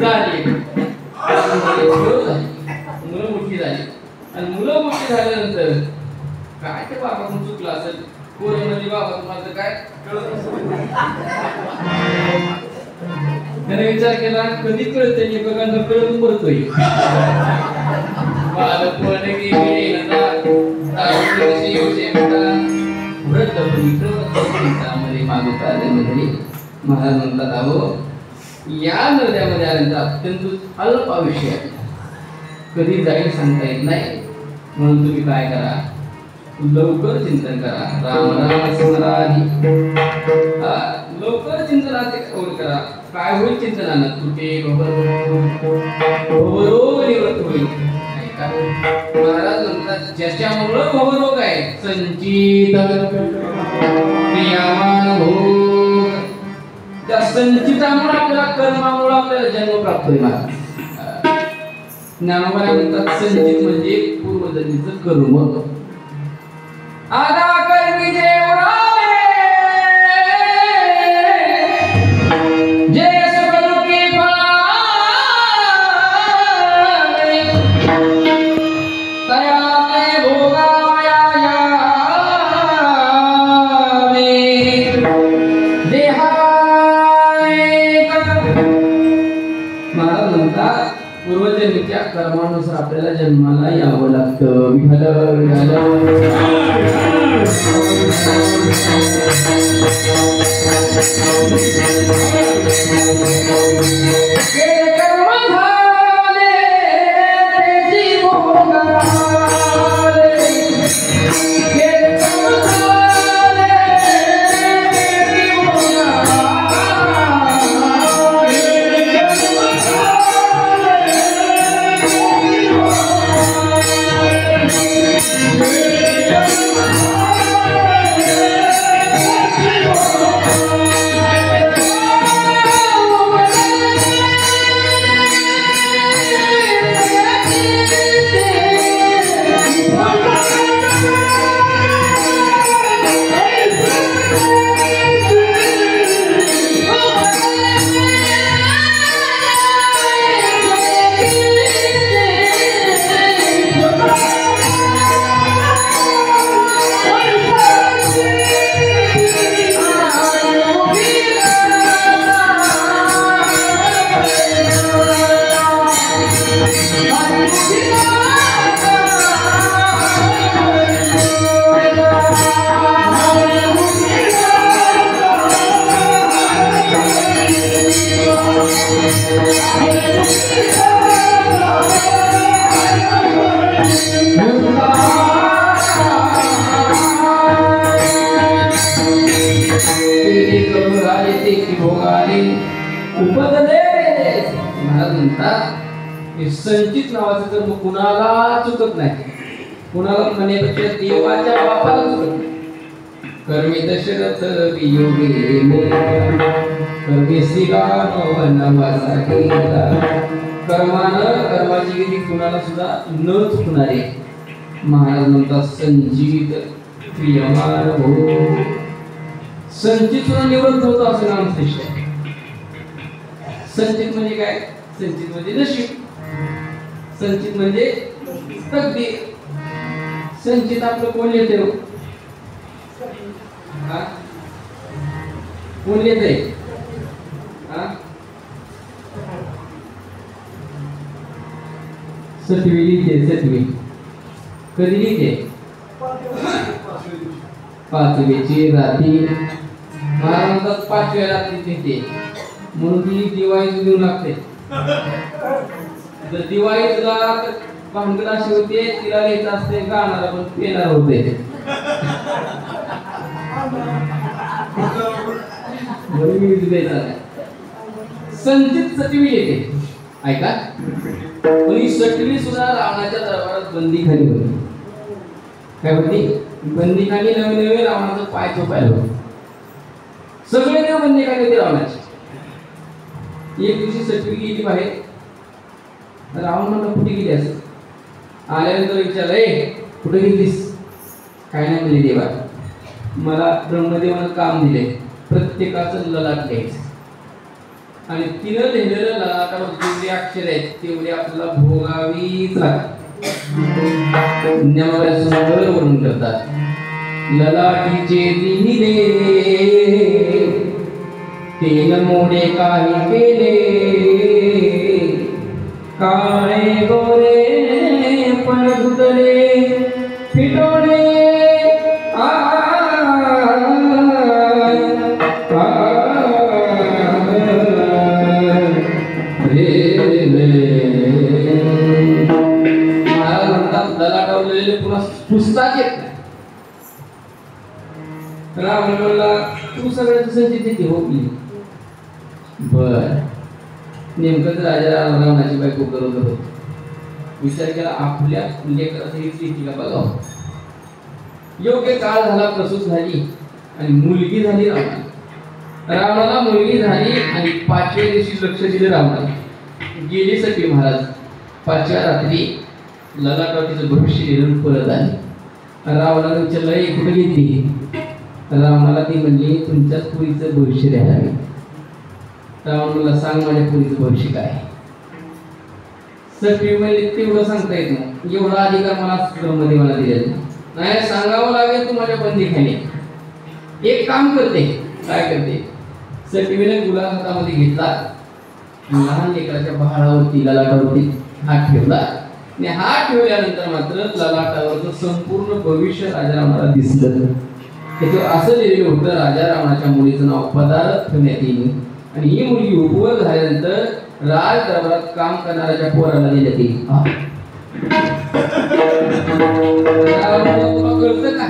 Speaker 1: झाली मुलं मोठी झाली आणि मुलं मोठी झाल्यानंतर काय ते बाबाकडून चुकलं असेल पोरं म्हणजे बाबा तुम्हाला काय कळत त्याने विचार केला कधी कळत त्यांनी बघा न कळत मरतोय महाराज म्हणतात अहो या नद्यामध्ये आल्यानंतर अत्यंत अल्प आयुष्य आहे कधी जाईल सांगता येत नाही म्हणून तुम्ही काय करा लवकर चिंतन करा राम राम स्मराधी लवकर चिंतनाचे करा काय होईल चिंतनानं तुटे भवरोग निवृत्त होईल महाराज म्हणतात ज्याच्यामुळं भवरोग आहे संचित क्रियामान भोग त्या संचितामुळे आपल्याला कर्मामुळे आपल्याला जन्म प्राप्त होईल ज्ञानोबा म्हणतात संचित म्हणजे पूर्वजन्मीचं कर्म आदा कर्मी जेवढावे जे सुखदुःखी पावे तयाते भोगावया यावे देहाय महाराज म्हणतात पूर्वजन्मीच्या कर्मानुसार आपल्याला जन्माला यावं लागतं उपजले महाराज म्हणतात की संचित नावाचं कर्म कुणाला चुकत नाही, कुणाला म्हणण्यापेक्षा देवाच्या बापाला चुकत नाही. कर्मे दशरथ वियोगे कर्मे श्रीराम वनवासा गेला. कर्माची विधी कुणाला सुद्धा न चुकणारे महाराज म्हणतात संचित प्रियमान हो. संचित सुद्धा निवृत्त होतो असं नाम श्रेष्ठ आहे. संचित म्हणजे काय? संचित म्हणजे नशीब, संचित म्हणजे तकदीर. संचित आपलं कोण लिहिते हो? कोण लिहिते? सतवी लिहिते. सतवी कधी लिहिते? पाचवीची रात्री महाराजांचा 5व्या रात्री लिहिते म्हणून ती दिवाळी देऊ लागते. जर दिवाळी तुला भांगड अशी होते तिला लिहायचं असते गाणारा पण पेणार होते. संचित सटवी येते ऐका. पण ही सटवी सुद्धा रावणाच्या दरबारात बंदी खाली होती. काय होती? बंदी खाली नवीन नवीन रावणाचं पाय चोपायला होतं. सगळे देव बंदी खाली होते रावणाचे. एक दिवशी सटवी गेली बाहेर. रावण म्हणलं कुठे गेली असं. आल्यानंतर विचारलं ए कुठे गेलीस? काय नाही म्हणले देवा, मला ब्रह्मदेवानं काम दिले प्रत्येकाचं ललाट घ्यायचं आणि तिनं लिहिलेलं ललाटावर जेवढे अक्षर आहेत तेवढे आपल्याला भोगावीच लागतात. सुंदर वर्णन करतात. ललाटीचे लिहिले तेन मोडे काही केले काळे गोरे पण गुदले फिटोळे पुस्तक येत नाही. रावण म्हणला तू सगळ्यात संचित हो की बर. नेमकंच राजा रावणाची बायको करत होतो. विचार केला आपल्या लेकराचं ही स्थितीला बघावं. योग्य काळ झाला, प्रसूत झाली आणि मुलगी झाली रावणाला. रावणाला मुलगी झाली आणि 5व्या दिवशी लक्ष दिलं रावणाला. गेली सखी महाराज 5व्या रात्री ललाटाचं भविष्य लिहून परत आले. रावणाला विचारलं कुठे गेली? रावणाला ती म्हणली तुमच्याच पुरीचं भविष्य द्यायला. रावण मला सांग माझ्या पुरीचं भविष्य काय? सखी म्हणली तेवढं सांगता येत नाही, एवढा अधिकार मला ब्रह्मदेवाला दिलेला नाही, सांगावं लागेल तुम्हाला बंदी खाली. एक काम करते. काय करते? सखीने गुलाब हातामध्ये घेतला, लहान लेकराच्या बहाडावरती ललाटावरती हात ठेवला आणि हात ठेवल्यानंतर मात्र ललाटावरचं संपूर्ण भविष्य राजा रावणाला दिसलं. त्याच्यावर असं लिहिलेलं होतं राजा रावणाच्या मुलीचं नाव पदार्थ ठेवण्यात येईल आणि ही मुलगी उपवर झाल्यानंतर राज दरबारात काम करणाऱ्या पोराला देण्यात येईल. कळतं का?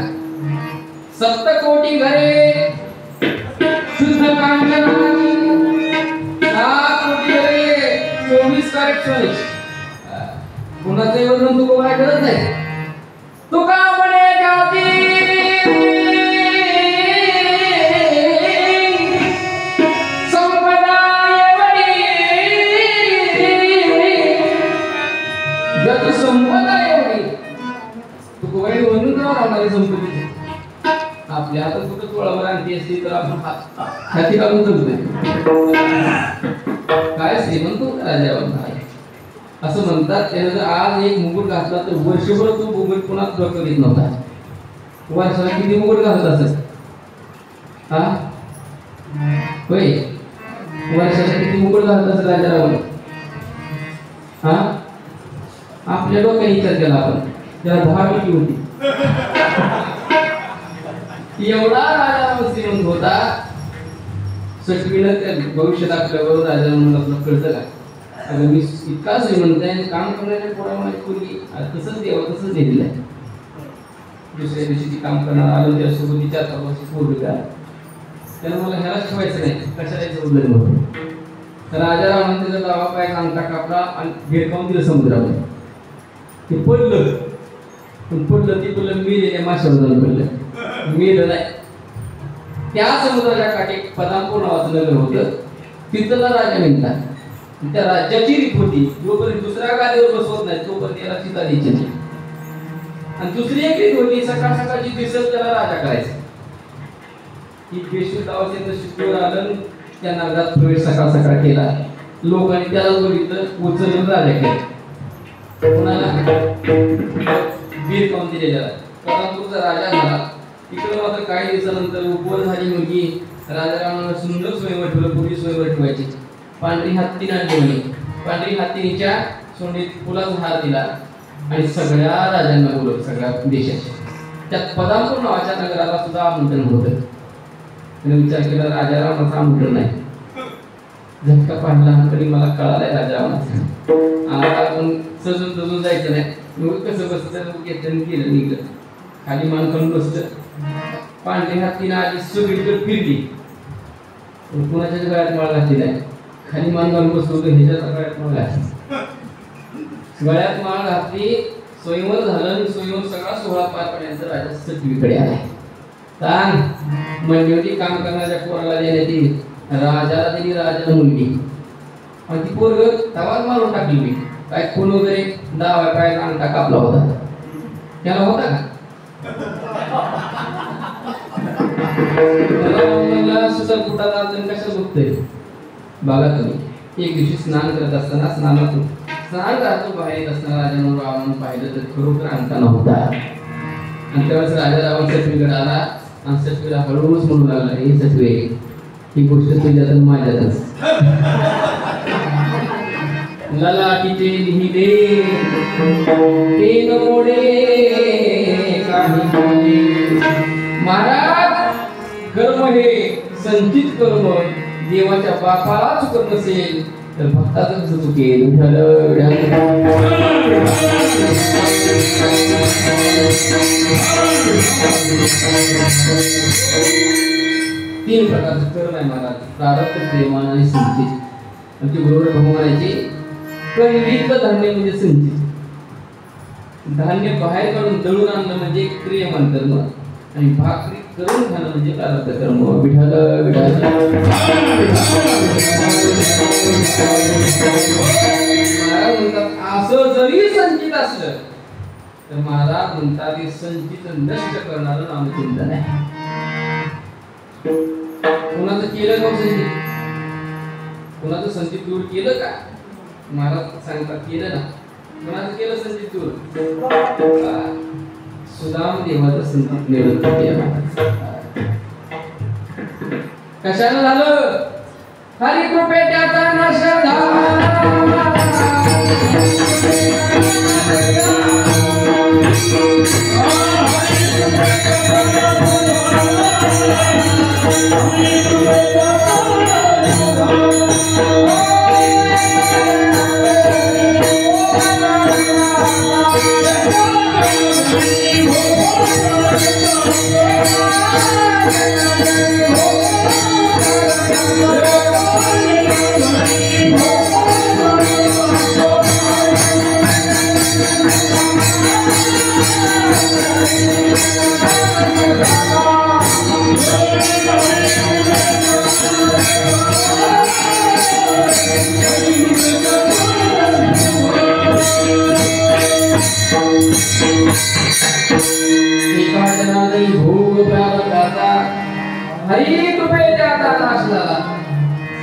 Speaker 1: 7 कोटी घरे शुद्ध कांचनाची 7 कोटी घरे 24 कॅरेट सोने. कोणाचं वर्णन तू काय करत नाही. तू का म्हणे जाती संपदा एवढी जत संपदा एवढी तू कोणी म्हणून का राहणारी संपत्ती आपल्या हातात कुठं तोळावर आणती असती तर आपण हाती काढून जगतोय. काय श्रीमंत राजा आहे असं म्हणतात. त्यानं जर आज एक मुकुट घातला तर वर्षभर तो मुकुट पुन्हा डोक्यावर येत नव्हता. वर्षाला किती मुकुट घालत असत? हा होय, वर्षाला किती मुकुट घालत असत राजा रावण? हा आपल्या डोक्याने विचार केला आपण, त्याला 10 मिनिट होती. एवढा राजा श्रीमंत होता. सटवीनं त्या भविष्य दाखल्यावर राजा म्हणून कळतं का अगं मी इतका श्रीमंत आहे काम करणाऱ्या पोरामध्ये पूर्वी तसंच देवा तसंच दिलेलं आहे. दुसऱ्या दिवशी ती काम करणार आलो त्यासोबत 4 वर्षी पोरगा त्याला मला ह्यालाच ठेवायचं नाही कशाला यायचं उल्लेख होतो. राजारामाने त्याचा डावा पाय अंगठा कापला आणि भिरकावून दिलं समुद्रामध्ये. ते पडलं पण पडलं ते पडलं मेलेल्या माशावर जाऊन पडलं, मेलं नाही. त्या समुद्राच्या काठी पदामपूर नावाचं नगर होतं. तिथला राजा नेमला. त्या राज्याची रीत होती जोपर्यंत दुसऱ्या गादीवर बसवत नाही तोपर्यंत त्याला चिता द्यायची नाही. आणि दुसरी एक रीत होती सकाळ सकाळची दिसत त्याला राजा करायचा. ही पेशवे गावाचे नशीबवर आलं, त्या नगरात प्रवेश सकाळ सकाळ केला. लोकांनी त्याला बघितलं, उचलून राजा केला. कोणाला वीर काऊन दिलेला पदामपूरचा राजा झाला. इकडे मात्र काही दिवसानंतर उपवन झाली मुलगी. राजारामांना सुंदर स्वयंवर ठेवलं. पूर्वी स्वयंवर ठेवायची. पांढरी हत्ती नाट्यवली. पांढरी हत्तीच्या सोंडीत फुलाचा हार दिला आणि सगळ्या राजांना बोलवलं, सगळ्या देशाच्या. त्यात पदामपूर नावाच्या नगराला सुद्धा आमंत्रण होतं. त्याने विचार केला राजारामाचं आमंत्रण नाही. झटका पाडला तरी मला कळालाय राजारामाचं. आता आपण सजून सजून जायचं नाही. मग कसं बसतं घेतलं केलं निघलं. खाली मान करून बसलं. पांढरी हत्तीनं आली सगळीकडे फिरली. कुणाच्याच गळ्यात माळ घातली नाही. खाली मान घालून बसलो ह्याच्याच गळ्यात माळ घातली. गळ्यात माळ घातली. स्वयंवर झालं. स्वयंवर सगळा सोहळा पार पडल्यानंतर राजा सगळीकडे आला. सांग म्हणजे काम करणाऱ्या पोराला देण्यात येईल. राजाला दिली राजाला मुलगी आणि ती पोरग तवाच मारून टाकली. मी काय खून वगैरे डावा काय अंगठा कापला होता त्याला होता का? सुसर कुटात आपण कशाला बघतोय बघा तुम्ही. एक दिवशी स्नान करत असताना स्नानातून स्नान करतो बाहेर येत असताना राजानं रावण पाहिलं तर खरोखर अंगठा नव्हता. आणि तेव्हाच राजा रावण सटवीकडे आला आणि सटवीला हळूच म्हणू लागला, हे सटवे ही गोष्ट तुझ्यात आणि माझ्यातच. ललाटीचे लिहिले ते मोडे काही मोडे. महाराज कर्म हे संचित कर्म देवाच्या बापाला चुकत नसेल तर भक्ताचं कसं चुकेल. तीन प्रकारचे कर्म आहे महाराज. प्रारब्ध, प्रेमान आणि संचित. म्हणजे बरोबर भगवानाची कणवित धान्य म्हणजे संचित. धान्य बाहेर काढून दळून आणलं म्हणजे क्रियमान कर्म आणि भाकरी करून खाणं म्हणजे प्रारब्ध कर्म. विठाल महाराज म्हणतात असं जरी संचित असलं तर महाराज म्हणतात हे संचित नष्ट करणारं नामचिंतन आहे. कोणाचं केलं का संचित? कोणाचं संचित दूर केलं का? महाराज सांगतात केलं ना. कोणाचं केलं संचित दूर? सुदाम देवाचं संचित निवृत्त केलं. कशाला झालं? हरी कृपे त्याचा नाश झाला. हरी कृपे त्याचा नाश झाला.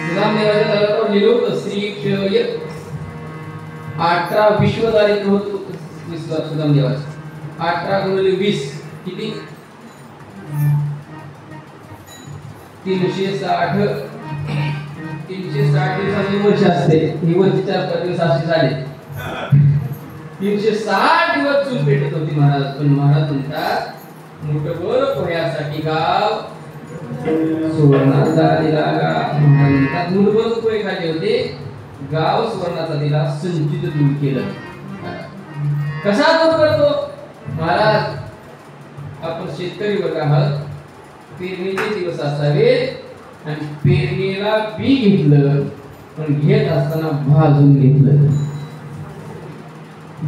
Speaker 1: सुदाम देवाच्या दरबारावर लिहिलं होतं श्री क्षय 18 विश्व दारिद्र्य होतं सुदाम देवाचं. 18 गुणिले 20 किती? 360 दिवसांची वर्ष असते. ही वर्ष 4-5 दिवस अशी झाले. 360 दिवस चूल पेटत होती महाराज. पण महाराज म्हणतात मुठभर पोह्यासाठी गाव सुवर्णाचा दिला. म्हणतात मुठभर पोहे खाल्ले होते, गाव सुवर्णाचा दिला. संचित दूर केलं. कसा दूर करतो महाराज? आपण शेतकरी वर्ग आहात. पेरणीचे दिवस असावेत आणि पेरणीला बी घेतलं पण घेत असताना भाजून घेतलं.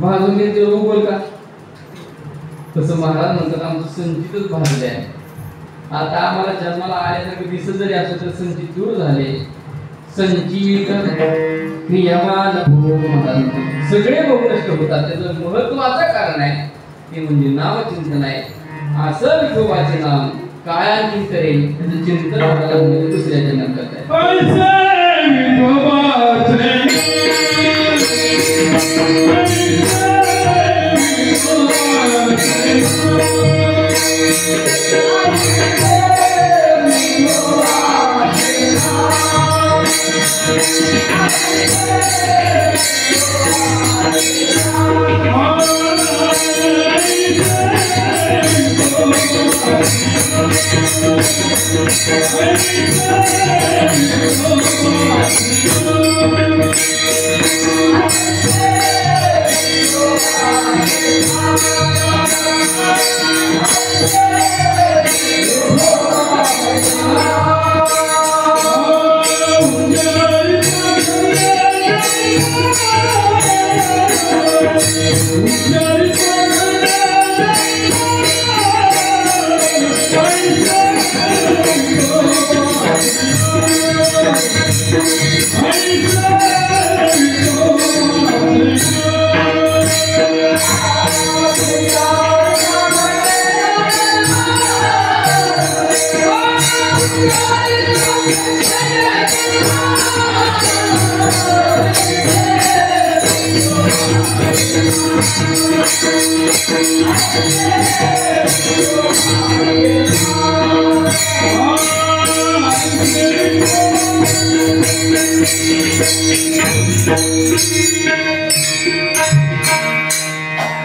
Speaker 1: भाजून घेतलं बोल का तसं महाराज म्हणतात आमचं संचितच भाजले आहे. आता आम्हाला जन्माला आल्यासारखं दिसत जरी असलं तर संचित दूर झाले. संचित क्रियामान भोग महाराज सगळे भोग नष्ट होतात. त्याचं महत्वाचं कारण आहे ते म्हणजे नामचिंतन आहे. असं विठोबाचे नाम काय आणखी करेल त्याचं चिंतन आपल्याला म्हणजे दुसऱ्या जन्मात करता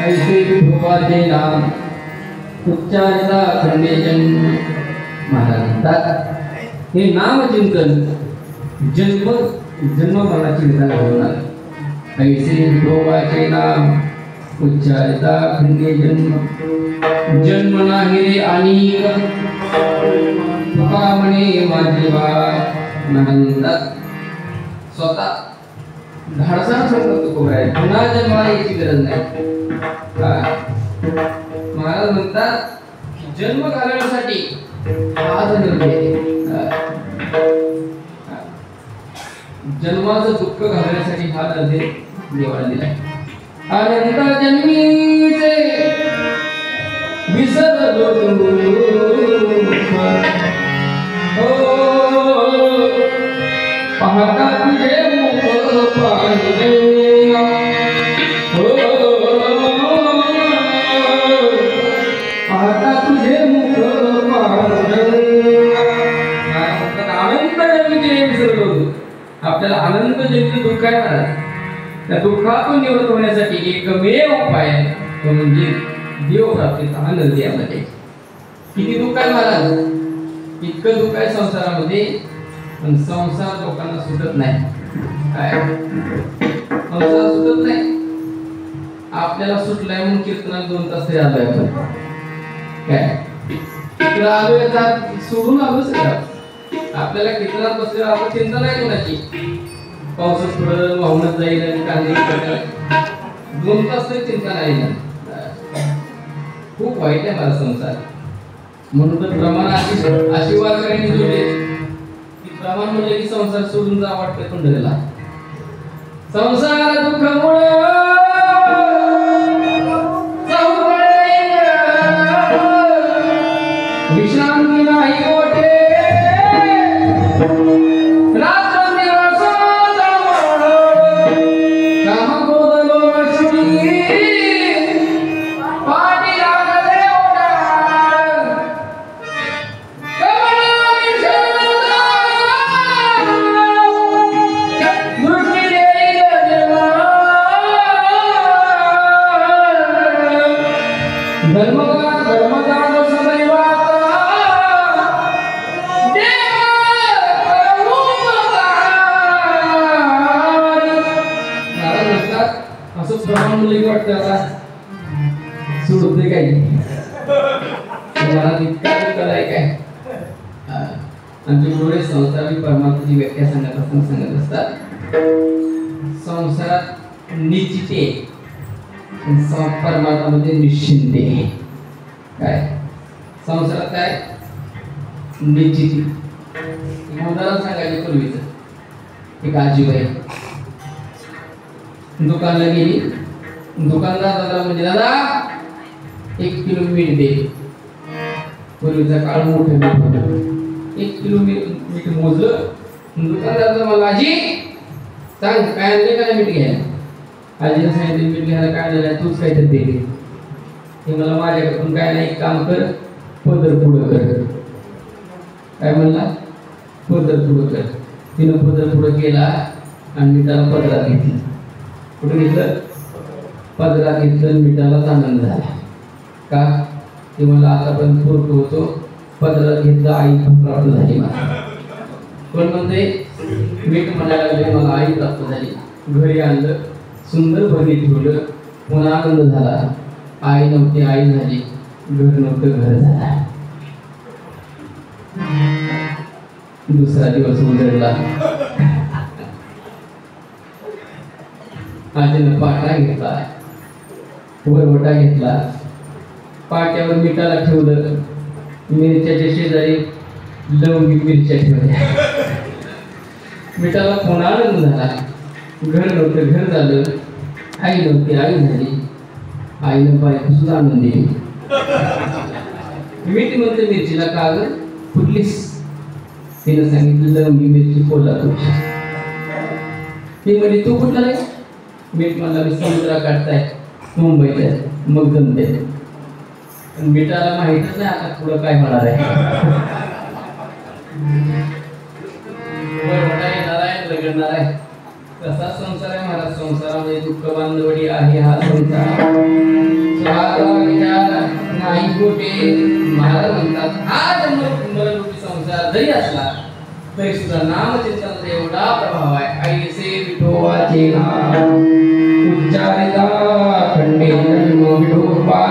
Speaker 1: ऐसे विठोबाचे नाम उच्चारिता खंडेजन महाराज म्हणतात हे नामचिंतन जन्म मरणाची विधान होणार. ऐसे विठोबाचे नाम उच्चारिता खंडेजन जन्म नाही रे अनेक तुका म्हणे माझे बा म्हणतात. स्वतः धाडसानं सांगतो तुकोबाई पुन्हा जन्माला यायची गरज नाही. महाराज म्हणतात जन्म घालवण्यासाठी हा निर्णय जन्माचं दुःख घालवण्यासाठी हा निर्णय देवाला दिलाय. अनंत जन्मीचे विसरलो पाहता तुझे मुख पाहिले पाहता तुझे मुख पाहिले अनंत जन्मीचे विसरलो. आपल्याला अनंत जन्मी दुःख आहे ना त्या दुःखातून निवृत्त होण्यासाठी एकमेव उपाय आहे तो म्हणजे देव प्राप्तीचा आनंद यामध्ये. किती दुःख आहे महाराज इतकं दुःख आहे संसारामध्ये पण संसार लोकांना सुटत नाही. काय संसार सुटत नाही. आपल्याला सुटलाय म्हणून कीर्तनाला 2 तास तरी आलोय आपण. काय इकडं आलोय सोडून आलोच आपल्याला कीर्तनात बसलेला आपण चिंता नाही कोणाची. पावसात थोडं वाहूनच जाईल आणि कांदे 2 तास तरी चिंता नाही ना. खूप वाईट आहे माझा संसार. म्हणून तर प्रमाण अशी वारकऱ्यांनी जोडले की प्रमाण म्हणले की संसार सोडून जा वाटतं पंढरीला. संसार दुःखामुळे विश्रांती नाही मोठे सुटते काही तुम्हाला इतका कराय काय आमचे डोळे संसारिक परमात्म्याची व्याख्या सांगत असतात. संसारात निश्चिते, परमार्थामध्ये निश्चिंते. काय संसारात काय निश्चिती. उदाहरण सांगायचे पूर्वीचं. एक आजीबाई दुकानला गेली. दुकानदार दादा म्हणजे दादा 1 किलो मीठ दे. पूर्वीचा काळ मोठं मीठ होतं. 1 किलो मीठ मोजलं. दुकानदार मला आजी सांग काय आणले का मीठ घ्यायला. आजीला सांगितलं मीठ घ्यायला काय आणलं तूच काहीतरी दे. ते मला माझ्याकडून काय नाही एक काम कर पदर पुढं कर. काय म्हणला पदर पुढं कर. तिनं पदर पुढं केला आणि मिठाला पदरात घेतलं. कुठं घेतलं पदरात घेतलं. मिठालाच आनंद झाला. का ते मला आतापर्यंत पूर्ण होतो पदरात घेतलं आई प्राप्त झाली मला. कोण म्हणते मीठ म्हणायला लागले मला आई प्राप्त झाली. घरी आणलं सुंदर भरणी ठेवलं. पुन्हा आनंद झाला. आई नव्हती आई झाली. घर नव्हतं घर झाला. दुसरा दिवस उजळला. आजीनं पाटा घेतला वरवटा घेतला. पाट्यावर मिठाला ठेवलं. मिरच्याच्या शेजारी लवंगी मिरच्या ठेवल्या. मिठाला पुन्हा आनंद झाला. घर नव्हतं घर झालं. आई नव्हती आई झाली. आईनं बायको सुद्धा आणून दिली. मीठ म्हणते मिरचीला का ग फुटलीस. तिनं सांगितलं लवंगी मिरची कोल्हापूरची. ती म्हणजे तू कुठला रे. मीठ म्हणला मी समुद्रा काढताय मुंबईला मग जमते. पण मिठाला माहितच नाही आता पुढं काय होणार आहे. वरवटा येणार आहे रगडणार आहे. कसा संसार आहे महाराज. संसारामध्ये दुःख बांधवडी आहे हा संसार. नाही कुठे महाराज म्हणतात हा जन्मरूपी संसार जरी असला तरी सुद्धा नामचिंतनाचा एवढा प्रभाव आहे. ऐसे विठोबाचे नाम उच्चारिता खंडे जन्म विठोबा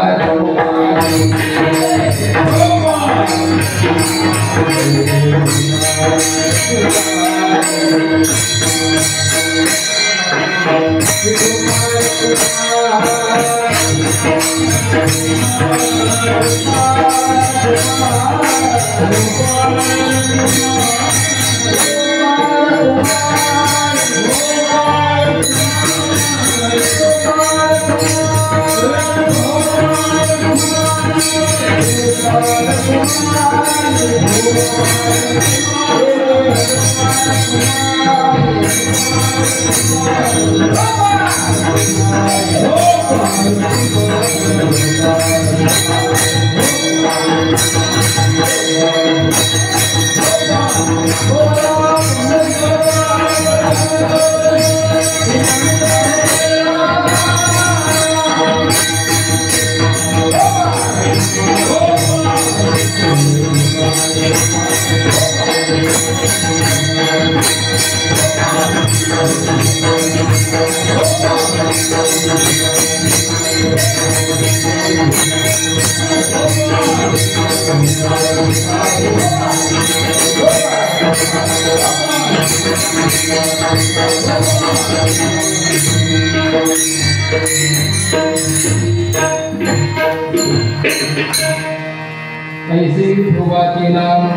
Speaker 1: ऐसे विठोबाचे नाम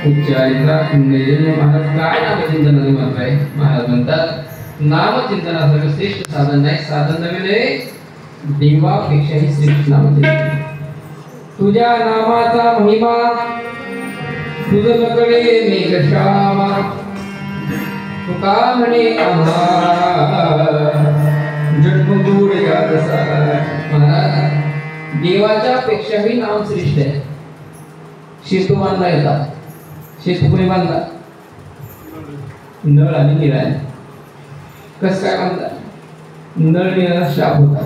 Speaker 1: उच्चारिता खंडे. महाराज काय नामचिंतनाचे महत्व आहे. महाराज म्हणतात नामचिंतनासारखं श्रेष्ठ साधन नाही. साधन नव्हे देवापेक्षाही श्रेष्ठ नामचिंतन. तुझ्या नामाचा महिमा तुझं नकळे मेघश्यामा. तुका म्हणे जन्मगुड यादसा. महाराज देवाच्या पेक्षाही नाम श्रेष्ठ आहे. शेतू बांधला येतात. शेतू कोणी बांधला नळ आणि निराळे. कस काय बांधला. नळ निराळा शाप होता.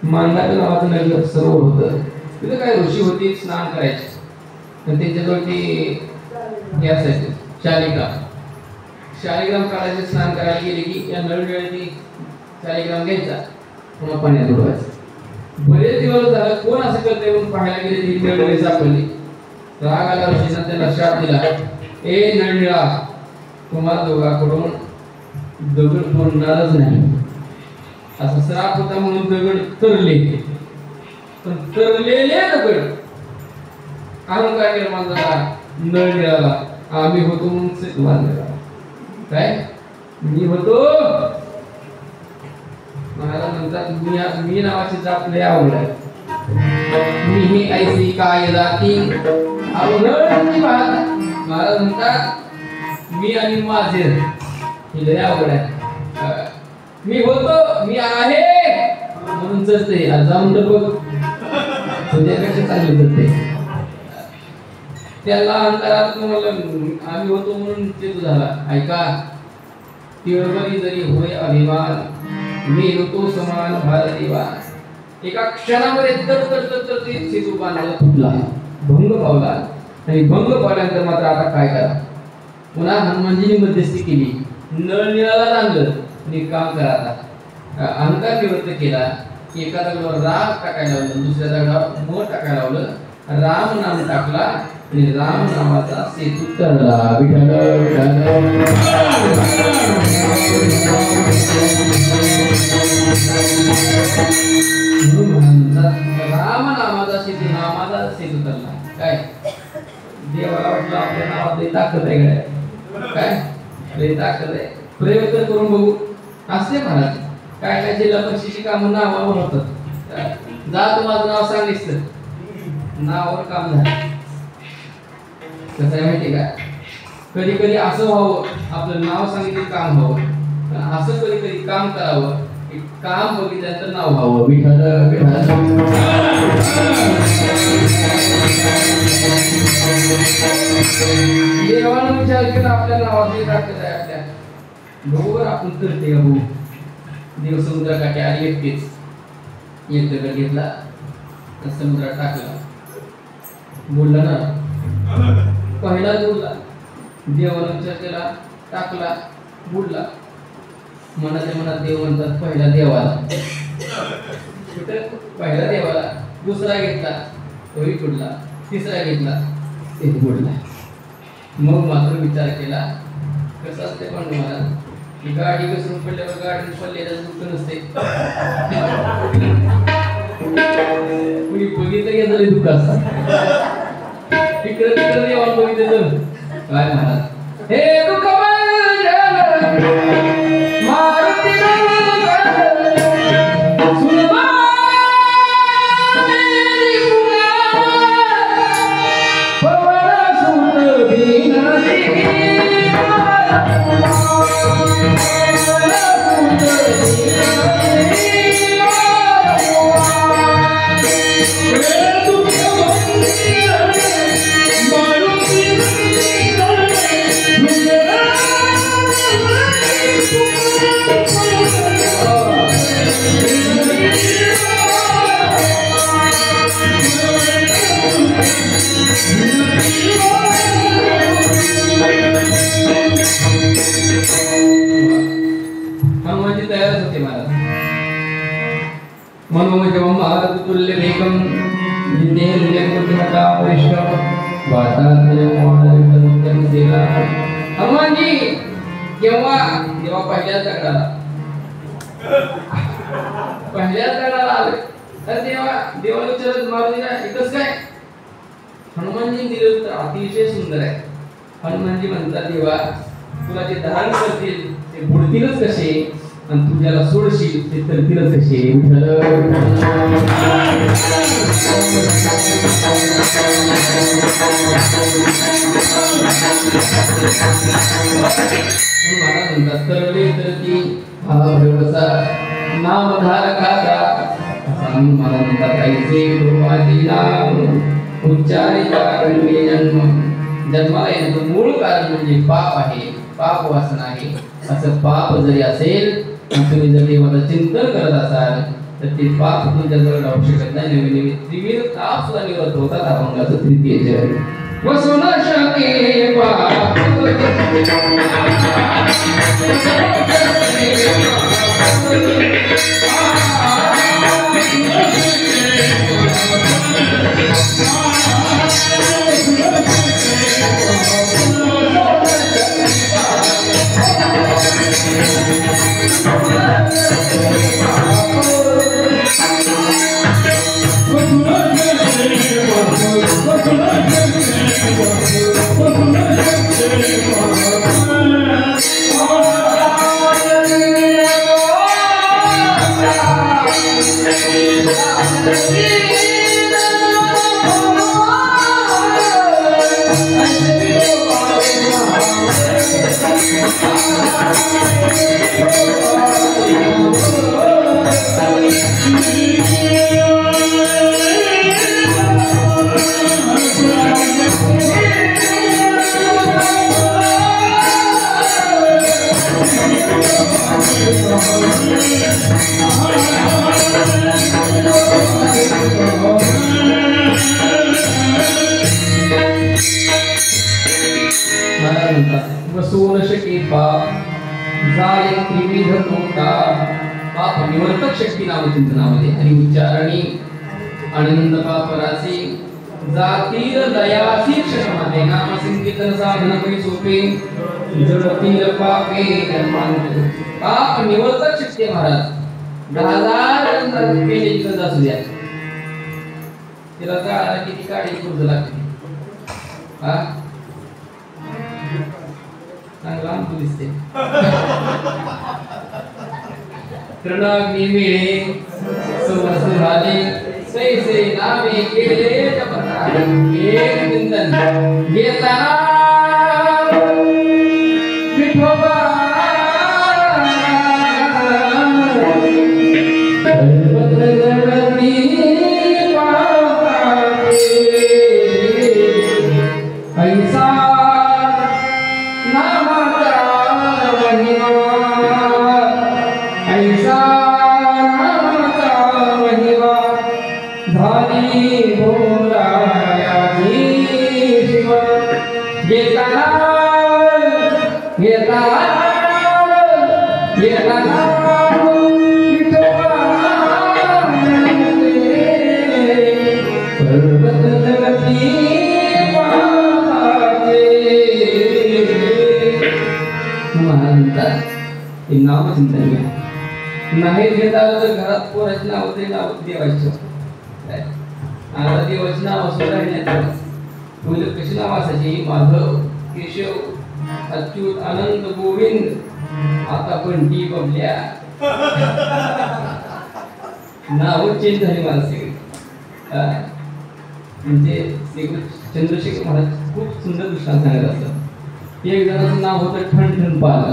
Speaker 1: मांडाचं नावाचं नळ सरोवर होतं. तिथं काय ऋषी होती स्नान करायचे. त्यांच्याजवळ ती हे असायचे शालिग्राम. शालिग्राम काढायचे. स्नान करायला गेले की या नळनिळ्याने शालिग्राम घ्यायचा पुन्हा पाण्यात उडवायचा. बरेच दिवस झालं कोण असं करते म्हणून पाहायला गेले ती नळनिळी सापडली. राग आला ऋषीनं त्याला शाप दिला. ए नळनिळा तुम्हाला दोघांकडून दगड तोडणारच नाही असा श्राप होता म्हणून दगड तरले. पण तरलेले दगड अहंकार निर्माण झाला, नळ मिळाला. आम्ही होतो म्हणून सेतू बांधला. काय मी होतो महाराज म्हणतात मी नावाची जात लय आवड आहे. मी ही ऐसी काय जाती अवघड महाराज म्हणतात मी आणि माझे ही लय आवड आहे. मी होतो मी आहे म्हणून चलते. जाऊन तर बघ तुझ्यापेक्षा चांगलं चलते. त्याला अंतरात तुम्हाला आम्ही होतो म्हणून ते झाला. ऐका तिळवरी जरी होय अभिमान मी होतो समान भारतीवा. एका क्षणामध्ये तर ते सेतू बांधायला फुटला, भंग पावला. आणि भंग पावल्यानंतर मात्र आता काय करा. पुन्हा हनुमानजींनी मध्यस्थी केली, नळ निळाला आणलं आणि काम करा. आता अहंकार निवृत्त केला. एका दगडावर राम टाकायला लावलं, दुसऱ्या दगडावर म टाकायला लावलं, राम नाम टाकला आणि राम नामाचा सेतू तरला. विठ्ठल राम नामाचा सेतू, नामाचा सेतू तरला. काय देवाला वाटलं आपल्या नावात लई ताकद आहे. काय लई ताकद आहे, प्रयोग तर करून बघू. असते महाराज काय काय जिल्हा परिषदेची कामं नावावर होतात. जा तू माझं नाव सांगितलं, नावावर काम झालं. कसं आहे माहिती का, कधी कधी असं व्हावं आपलं नाव सांगितलं काम व्हावं, असं कधी कधी काम करावं की काम बघितल्यानंतर नाव व्हावं. विठ्ठल देवानं विचार केला आपल्या नावाची ताकद आहे आपल्या. बरोबर आपण करते भाऊ. देव समुद्राकाठी आली एकटीच, एक दगड घेतला समुद्रात टाकला, बोलला ना पहिला बोलला. देवानं विचार केला, टाकला, बुडला. मनाच्या मनात देव म्हणतात पहिला देवाला, पहिला देवाला. दुसरा घेतला तोही बुडला, तिसरा घेतला तेही बुडला. मग मात्र विचार केला कसं असते पण महाराज, ही गाडी घसरून पडल्यावर गाडी पडलेलं दुःख नसते. कुणी बघितलं की झाले दुःख असतात. तिकडे तिकडे देवाला बघितलं काय महाराज हे दुःख हनुमानजी तयारच होते महाराज. म्हणून जेव्हा महाराज तुल्य वेगम हनुमानजी जेव्हा पहिल्याच दगडाला आले तर तेव्हा देवाला विचारत महाराजांना एकच काय. हनुमानजी दिलं तर अतिशय सुंदर आहे. हनुमानजी म्हणतात देवा तुला जे धारण करतील ते बुडतीलच कसे आणि तू ज्याला सोडशील ते तरतीलच कसे. महाराज म्हणतात तरले तरती हा भरवसा नामधारकाचा. मला म्हणतात ऐसे माझी नाम उच्चारिता रंगे जन्म. जन्माला येण्याचं मूळ कारण म्हणजे पाप आहे, पाप वासना आहे. असं पाप जरी असेल तुम्ही जर देवाचं चिंतन करत असाल तर ते पाप तुमच्याजवळ राहू शकत नाही. नवीन नवीन त्रिविध ताप सुद्धा निवृत्त होतात. अभंगाचं तृतीय चरण वसुन शके पाप वसून शके पाप जाय त्रिविध तोटा पाप निवर्तक शक्ती नामचिंतनामध्ये आणि उच्चारणी आनंद पापरासी जातील दयासी क्षणामध्ये नाम संकीर्तन साधन करी सोपे जडतील पापे जन्मांत पाप निवर्तक शक्ती महाराज 10,000 केले गरज असू द्या तिला काढा किती काढी गरज लागते हा चांगला तू दिसते तृणाग्नी मिळे सुवस झाले सैसे नामे केले जपता एक निंदन घेताना विठोबा ऐसा नामाचा महिमा ऐसा नामाचा महिमा झाली भोरायाची शिव घेताना घेताना घेताना नाव चिंतन घ्या नाही घेता आलं तर घरात पोराची नाव तरी नाव देवायचं आता देवाची नाव असं राहिण्याचं पहिले कशी नाव असायची माधव केशव अच्युत आनंद गोविंद आता पण टी बबल्या नाव चेंज झाली माणसे म्हणजे चंद्रशेखर महाराज खूप सुंदर दृष्टांत सांगत असतात एक जणाचं नाव होतं ठणठणपाल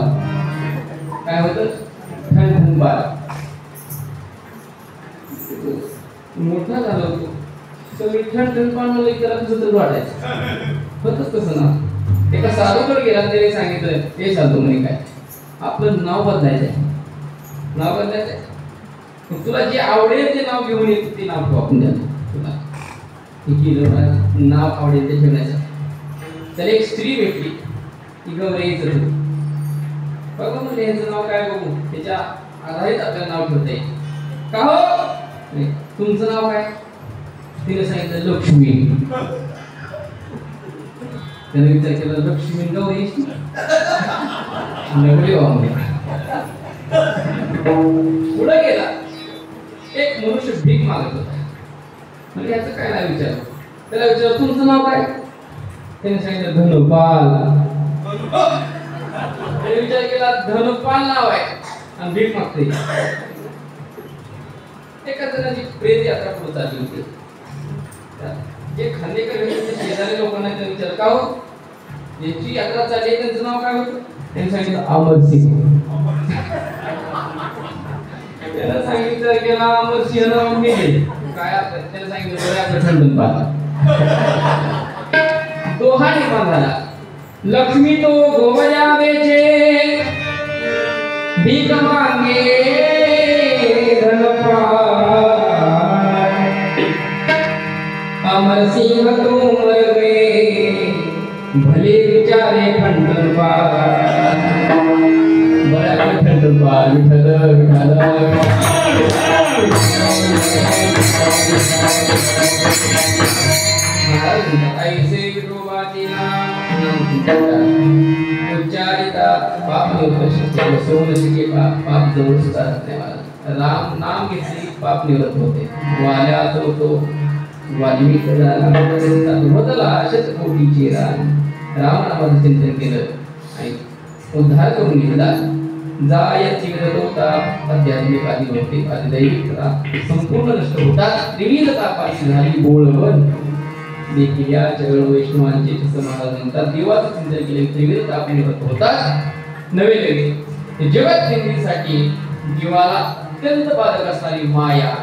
Speaker 1: काय होतं ठणठणपाल मोठा झाला होतो सगळी ठणठणपाल मला त्याला तुझं वाटायचं होतच तसं नाव एका साधूकडे गेला त्याने सांगितलं हे साधू म्हणे काय आपलं नाव बदलायचंय नाव बदलायचंय तुला जे आवडेल ते नाव घेऊन येत ते नाव ठेवू आपण तुला नाव आवडेल ते ठेवण्याचं त्याला एक स्त्री भेटली ती गौराईच होती बघा म्हणजे यांचं नाव काय बघू त्याच्या आधारित आपल्याला नाव ठेवता येईल का हो तुमचं नाव काय तिने सांगितलं लक्ष्मी त्याने विचार केला लक्ष्मी गौराईची नगडी पुढे गेला एक मनुष्य भीक मागत होता म्हणजे याचं काय नाव विचार त्याला विचार तुमचं नाव काय त्याने सांगितलं धनुपाल त्याने विचार केला धनुपाल नाव आहे आणि भीक मागते एका जणांची प्रेत यात्रा पुढे चालली होती जे खांदेकर शेजारी लोकांना त्यांनी विचार का हो ज्यांची यात्रा चालली त्यांचं नाव काय होतं त्यांनी सांगितलं अमरसिंह त्याला सांगितलं गेला अमरसिंह नाव गेले काय त्याला सांगितलं बरं आपलं ठंडून पाहता दोहा निर्माण झाला लक्ष्मी तो गोवया बेचे भीक मांगे अमर सिंह तो मर गए भले विचारे ठंडून बड़ा ठंडून ऐसे विठोबाची उच्चारिता पाप निवृत्त सोन शिके पाप जवळ सुद्धा राम नाम घेतली पाप निवृत्त होते वाल्या तो वाल्मिक होतला शतकोटीची राम नामाचं चिंतन केलं आणि उद्धार करून घेतला जायची होता आध्यात्मिक आदी भौतिक आदी दैविक संपूर्ण नष्ट होतात त्रिविध तापाची झाली बोळवण देखील या चरण वैष्णवांचे महाराज म्हणतात देवाचं चिंतन केले त्रिविध ताप निवृत्त होतात नवे लगे जगत निर्मितीसाठी जीवाला अत्यंत बाधक असणारी माया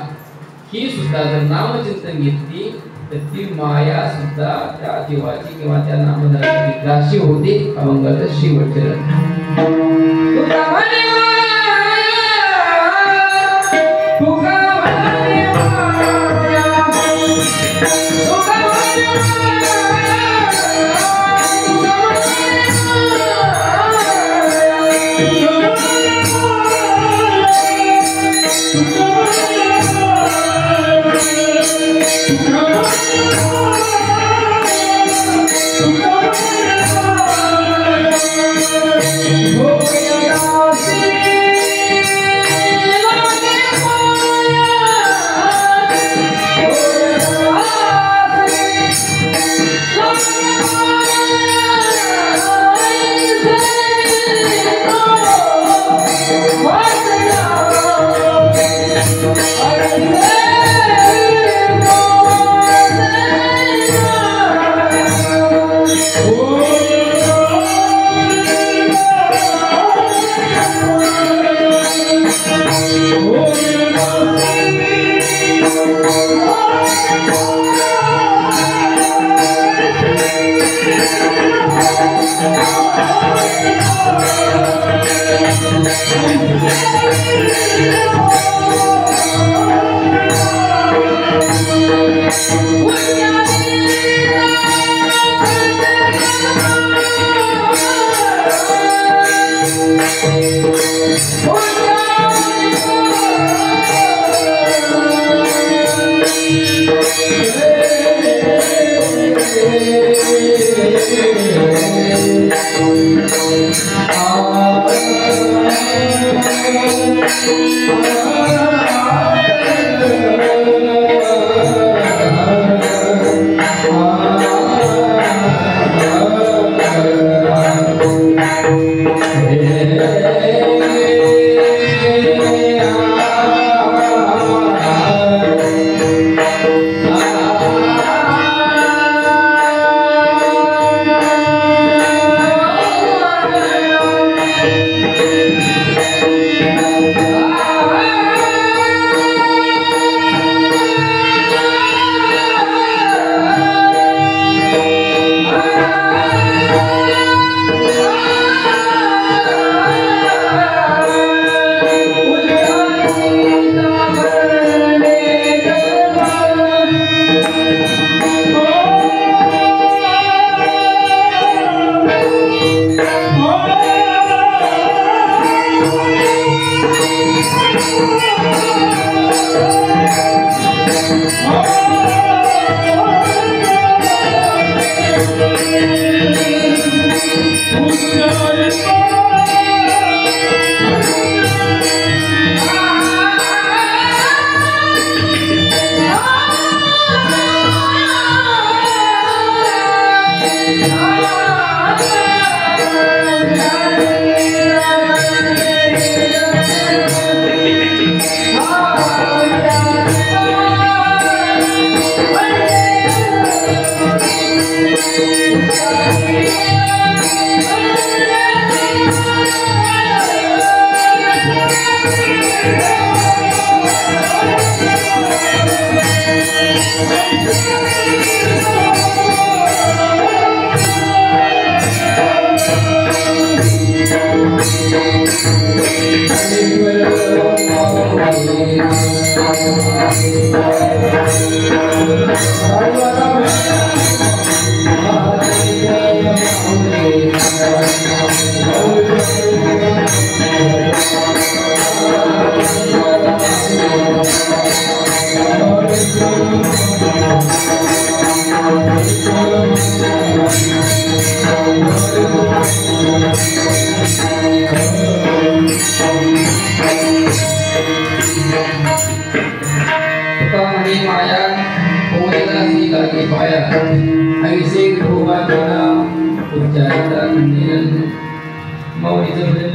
Speaker 1: ही सुद्धा जर नामचिंतन घेतली तर ती माया सुद्धा त्या जीवाची किंवा त्या नामधाराची ग्राह्य होते अभंगाचं शेवटचे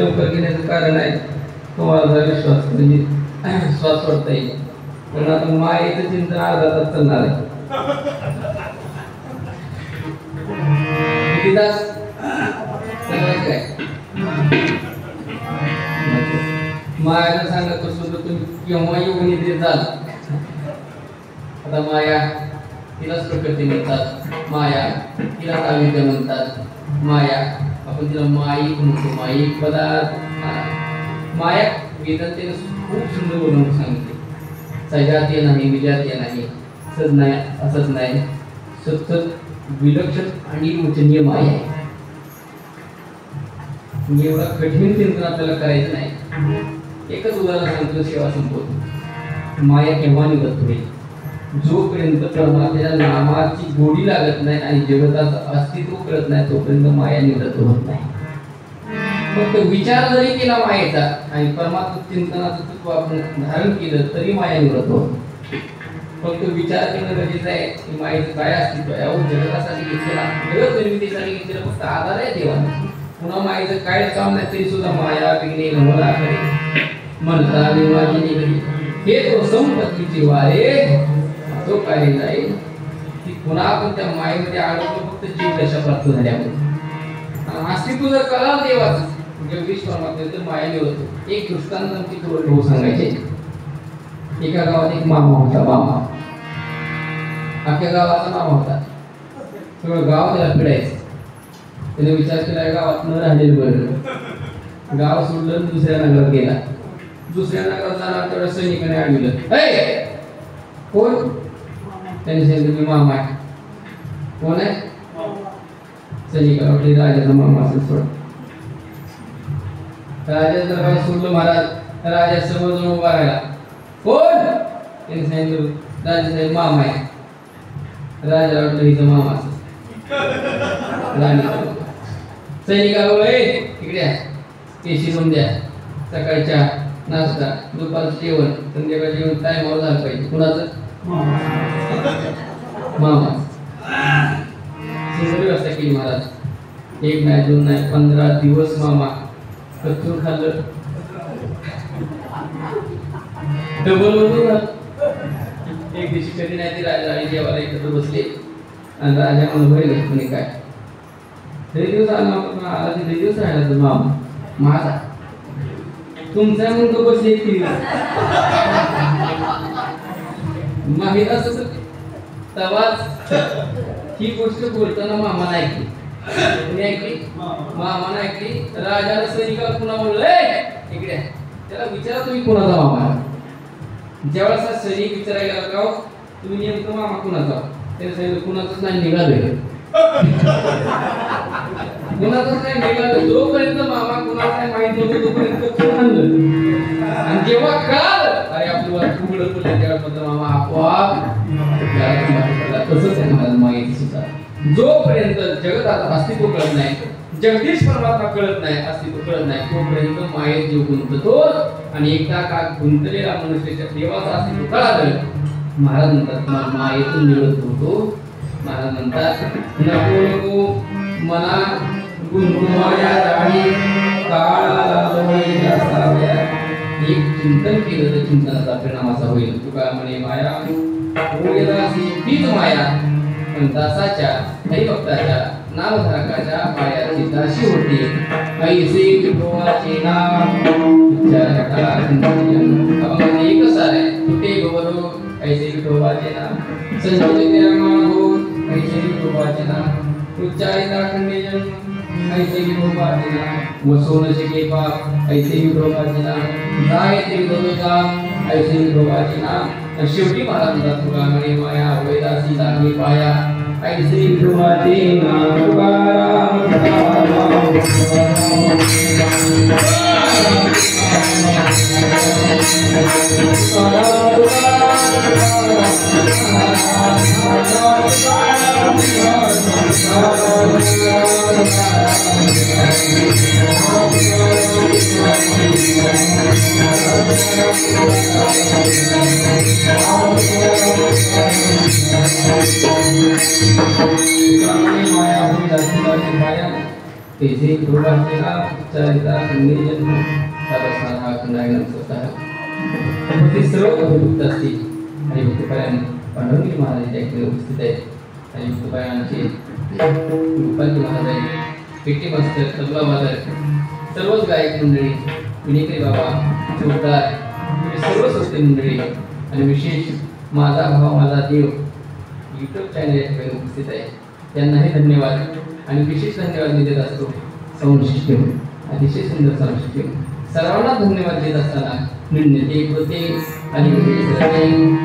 Speaker 1: लवकर घेण्याचं कारण आहे तुम्हाला जर विश्वास म्हणजे श्वास सोडता येईल पण आता मायेचं चिंतन अर्धा तास चालणार आहे किती तास काय मायाला सांगत असतो तर तुम्ही केव्हा येऊन इथे जाल आता माया तिलाच प्रकृती म्हणतात माया तिला काव्य म्हणतात माया आपण तिला माईक म्हणतो माईक पदार्थ माया वेदांतेने खूप सुंदर बोलून सांगितले सजातीय नाही विजातीय नाही सज नाही असंच नाही सतत विलक्षण आणि वचनीय माया आहे एवढा कठीण चिंतन आपल्याला करायचं नाही एकच उदाहरण सांगतो सेवा संपवतो माया केव्हा निघत होईल जोपर्यंत परमात्म्याच्या नामाची गोडी लागत नाही आणि जगताचं अस्तित्व कळत नाही तोपर्यंत माया निवृत्त होत नाही फक्त विचार जरी केला मायेचा आणि परमात्मा चिंतनाचं तत्व आपण धारण केलं तरी माया निवृत्त होत फक्त विचार करणं गरजेचं आहे की मायेचं काय अस्तित्व आहे अहो जगतासाठी घेतलेला जगत निर्मितीसाठी घेतलेला फक्त आधार आहे देवाने पुन्हा मायेचं काय काम नाही तरी सुद्धा माया विघ्ने घडवला करे म्हणता विवाहिनी हे तो संपत्तीचे वारे तो काय नाही की पुन्हा आपण त्या मायेमध्ये अडकलो फक्त जीव दशा प्राप्त झाल्यामुळे अस्तित्व जर कळालं देवाचं जगदीश परमात्मा तर माया निवडतो एक दृष्टांत आमची थोडं सांगायचे एका गावात एक मामा होता मामा अख्ख्या गावाचा मामा होता सगळं गाव त्याला फिरायचं त्याने विचार केला गावात न राहिलेलं बरं. गाव सोडलं आणि दुसऱ्या नगरात गेला. दुसऱ्या नगरात जाणार तेवढ्या सैनिकाने आडविलं, ए कोण? त्यांनी सांगितलं मी मामा आहे. कोण आहे? सैनिकाला वाटले राजाचा मामा असेल. सोड राजा दरबार सोडलं महाराज. राजा समोर जाऊन उभा राहिला. कोण? त्यांनी सांगितलं राजा साहेब मामा आहे. राजाला वाटलं हिचं मामा असेल. सैनिकाला इकडे पेशी लावून द्या. सकाळच्या नाश्ता, दुपारचं जेवण, संध्याकाळचं जेवण टायमावर झालं पाहिजे. कुणाचं? मामा. सुंदर व्यवस्था केली महाराज. 1 नाही 2 नाही 15 दिवस मामा कच्चून खाल्लं. डबल होतं. एक दिवशी कधी नाही ती राजा आणि जेवायला एकत्र बसले आणि राजा म्हणून म्हणे काय लई दिवस आला ते लई दिवस राहिला तर मामा माझा तुमचा म्हणून तो बसले माहित असं तवाच ही गोष्ट बोलताना मामाने ऐकली. कोणी ऐकली? मामाने ऐकली. राजाला सैनिकाला पुन्हा बोलले इकडे त्याला विचारा तुम्ही कोणाचा मामा आहे. ज्यावेळेस सैनिक विचारायला का तुम्ही नेमकं मामा कुणाचा? त्याने सांगितलं कुणाचंच नाही निघालं. कुणाचंच नाही निघालं. जोपर्यंत मामा कुणाला नाही माहित होतं तोपर्यंत कोण म्हणलं. आणि जेव्हा कळालं अरे आपल्याला उघडं पडलं त्यावेळेस मामा आपोआप तसंच आहे महाराज माहिती सुद्धा. जोपर्यंत जगतात अस्तित्व कळत नाही, जगदीश परमात्मा कळत नाही, अस्तित्व कळत नाही, तोपर्यंत मायेत जीव गुंततो. आणि एकदा का गुंतलेला मनुष्याच्या देवाचा अस्तित्व कळालं महाराज म्हणतात मायेतून निवृत्त होतो. महाराज म्हणतात नको नको मना गुंतुमाया जाणी काळाला जवळ असाव्या. एक चिंतन केलं तर चिंतनाचा परिणाम असा होईल. तुका म्हणे माया तीच माया पण दासाच्या हरिभक्ताच्या नामधारकाच्या पायाची दाशी होती. ऐसे विठोबाचे नाम एकच आहे तुटे गोवरो ऐसे विठोबाचे नाम संजय रामाहो ऐसे विठोबाचे नाम उच्चारिता खंडे जन्म ऐसे विठोबाचे नाम वसोन शिके पाप ऐसे विठोबाचे नाम जायते विठोबा ऐसे विठोबाचे नाम. शेवटी महाराज म्हणतात तुका म्हणे माया वैदासी लागली पाया ऐसे विठोबाचे नाम. तुकाराम ऐसे विठोबाचे नाम उच्चारिता खंडे जन्म सर्वसार हा खंडायला स्वतः ते सर्व अभिभूत असतील. आणि भक्तपारायण पांडुरंग महाराज इथे उपस्थित आहेत. आणि भक्तपारायणाचे गोपालजी महाराज आहेत, पेटी मास्तर, तबला वादक, सर्वच गायक मंडळी, विनेकरी बाबा, जोरदार सर्व संस्थे मंडळी आणि विशेष माझा भाव माझा देव यूट्यूब चॅनल या ठिकाणी उपस्थित आहे. त्यांनाही धन्यवाद. आणि विशेष धन्यवाद मी देत असतो साऊंड सिस्टीम, अतिशय सुंदर साऊंड सिस्टीम. सर्वांना धन्यवाद देत असताना निर्णय होते आणि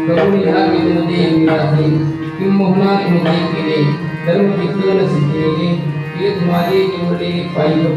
Speaker 1: करून ह्या वेदमध्ये मिळाले किंबहुना तुम्ही केले धर्म विज्ञान सिद्धीले हे तुम्हारे निवडले पाहिजे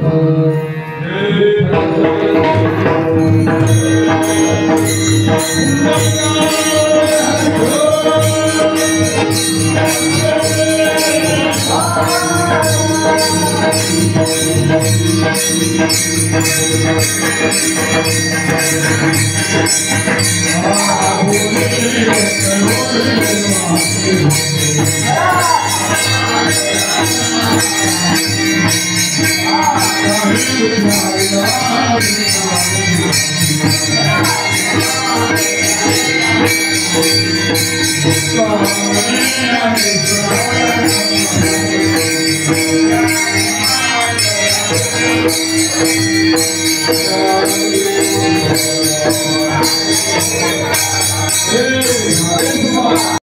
Speaker 1: Hey,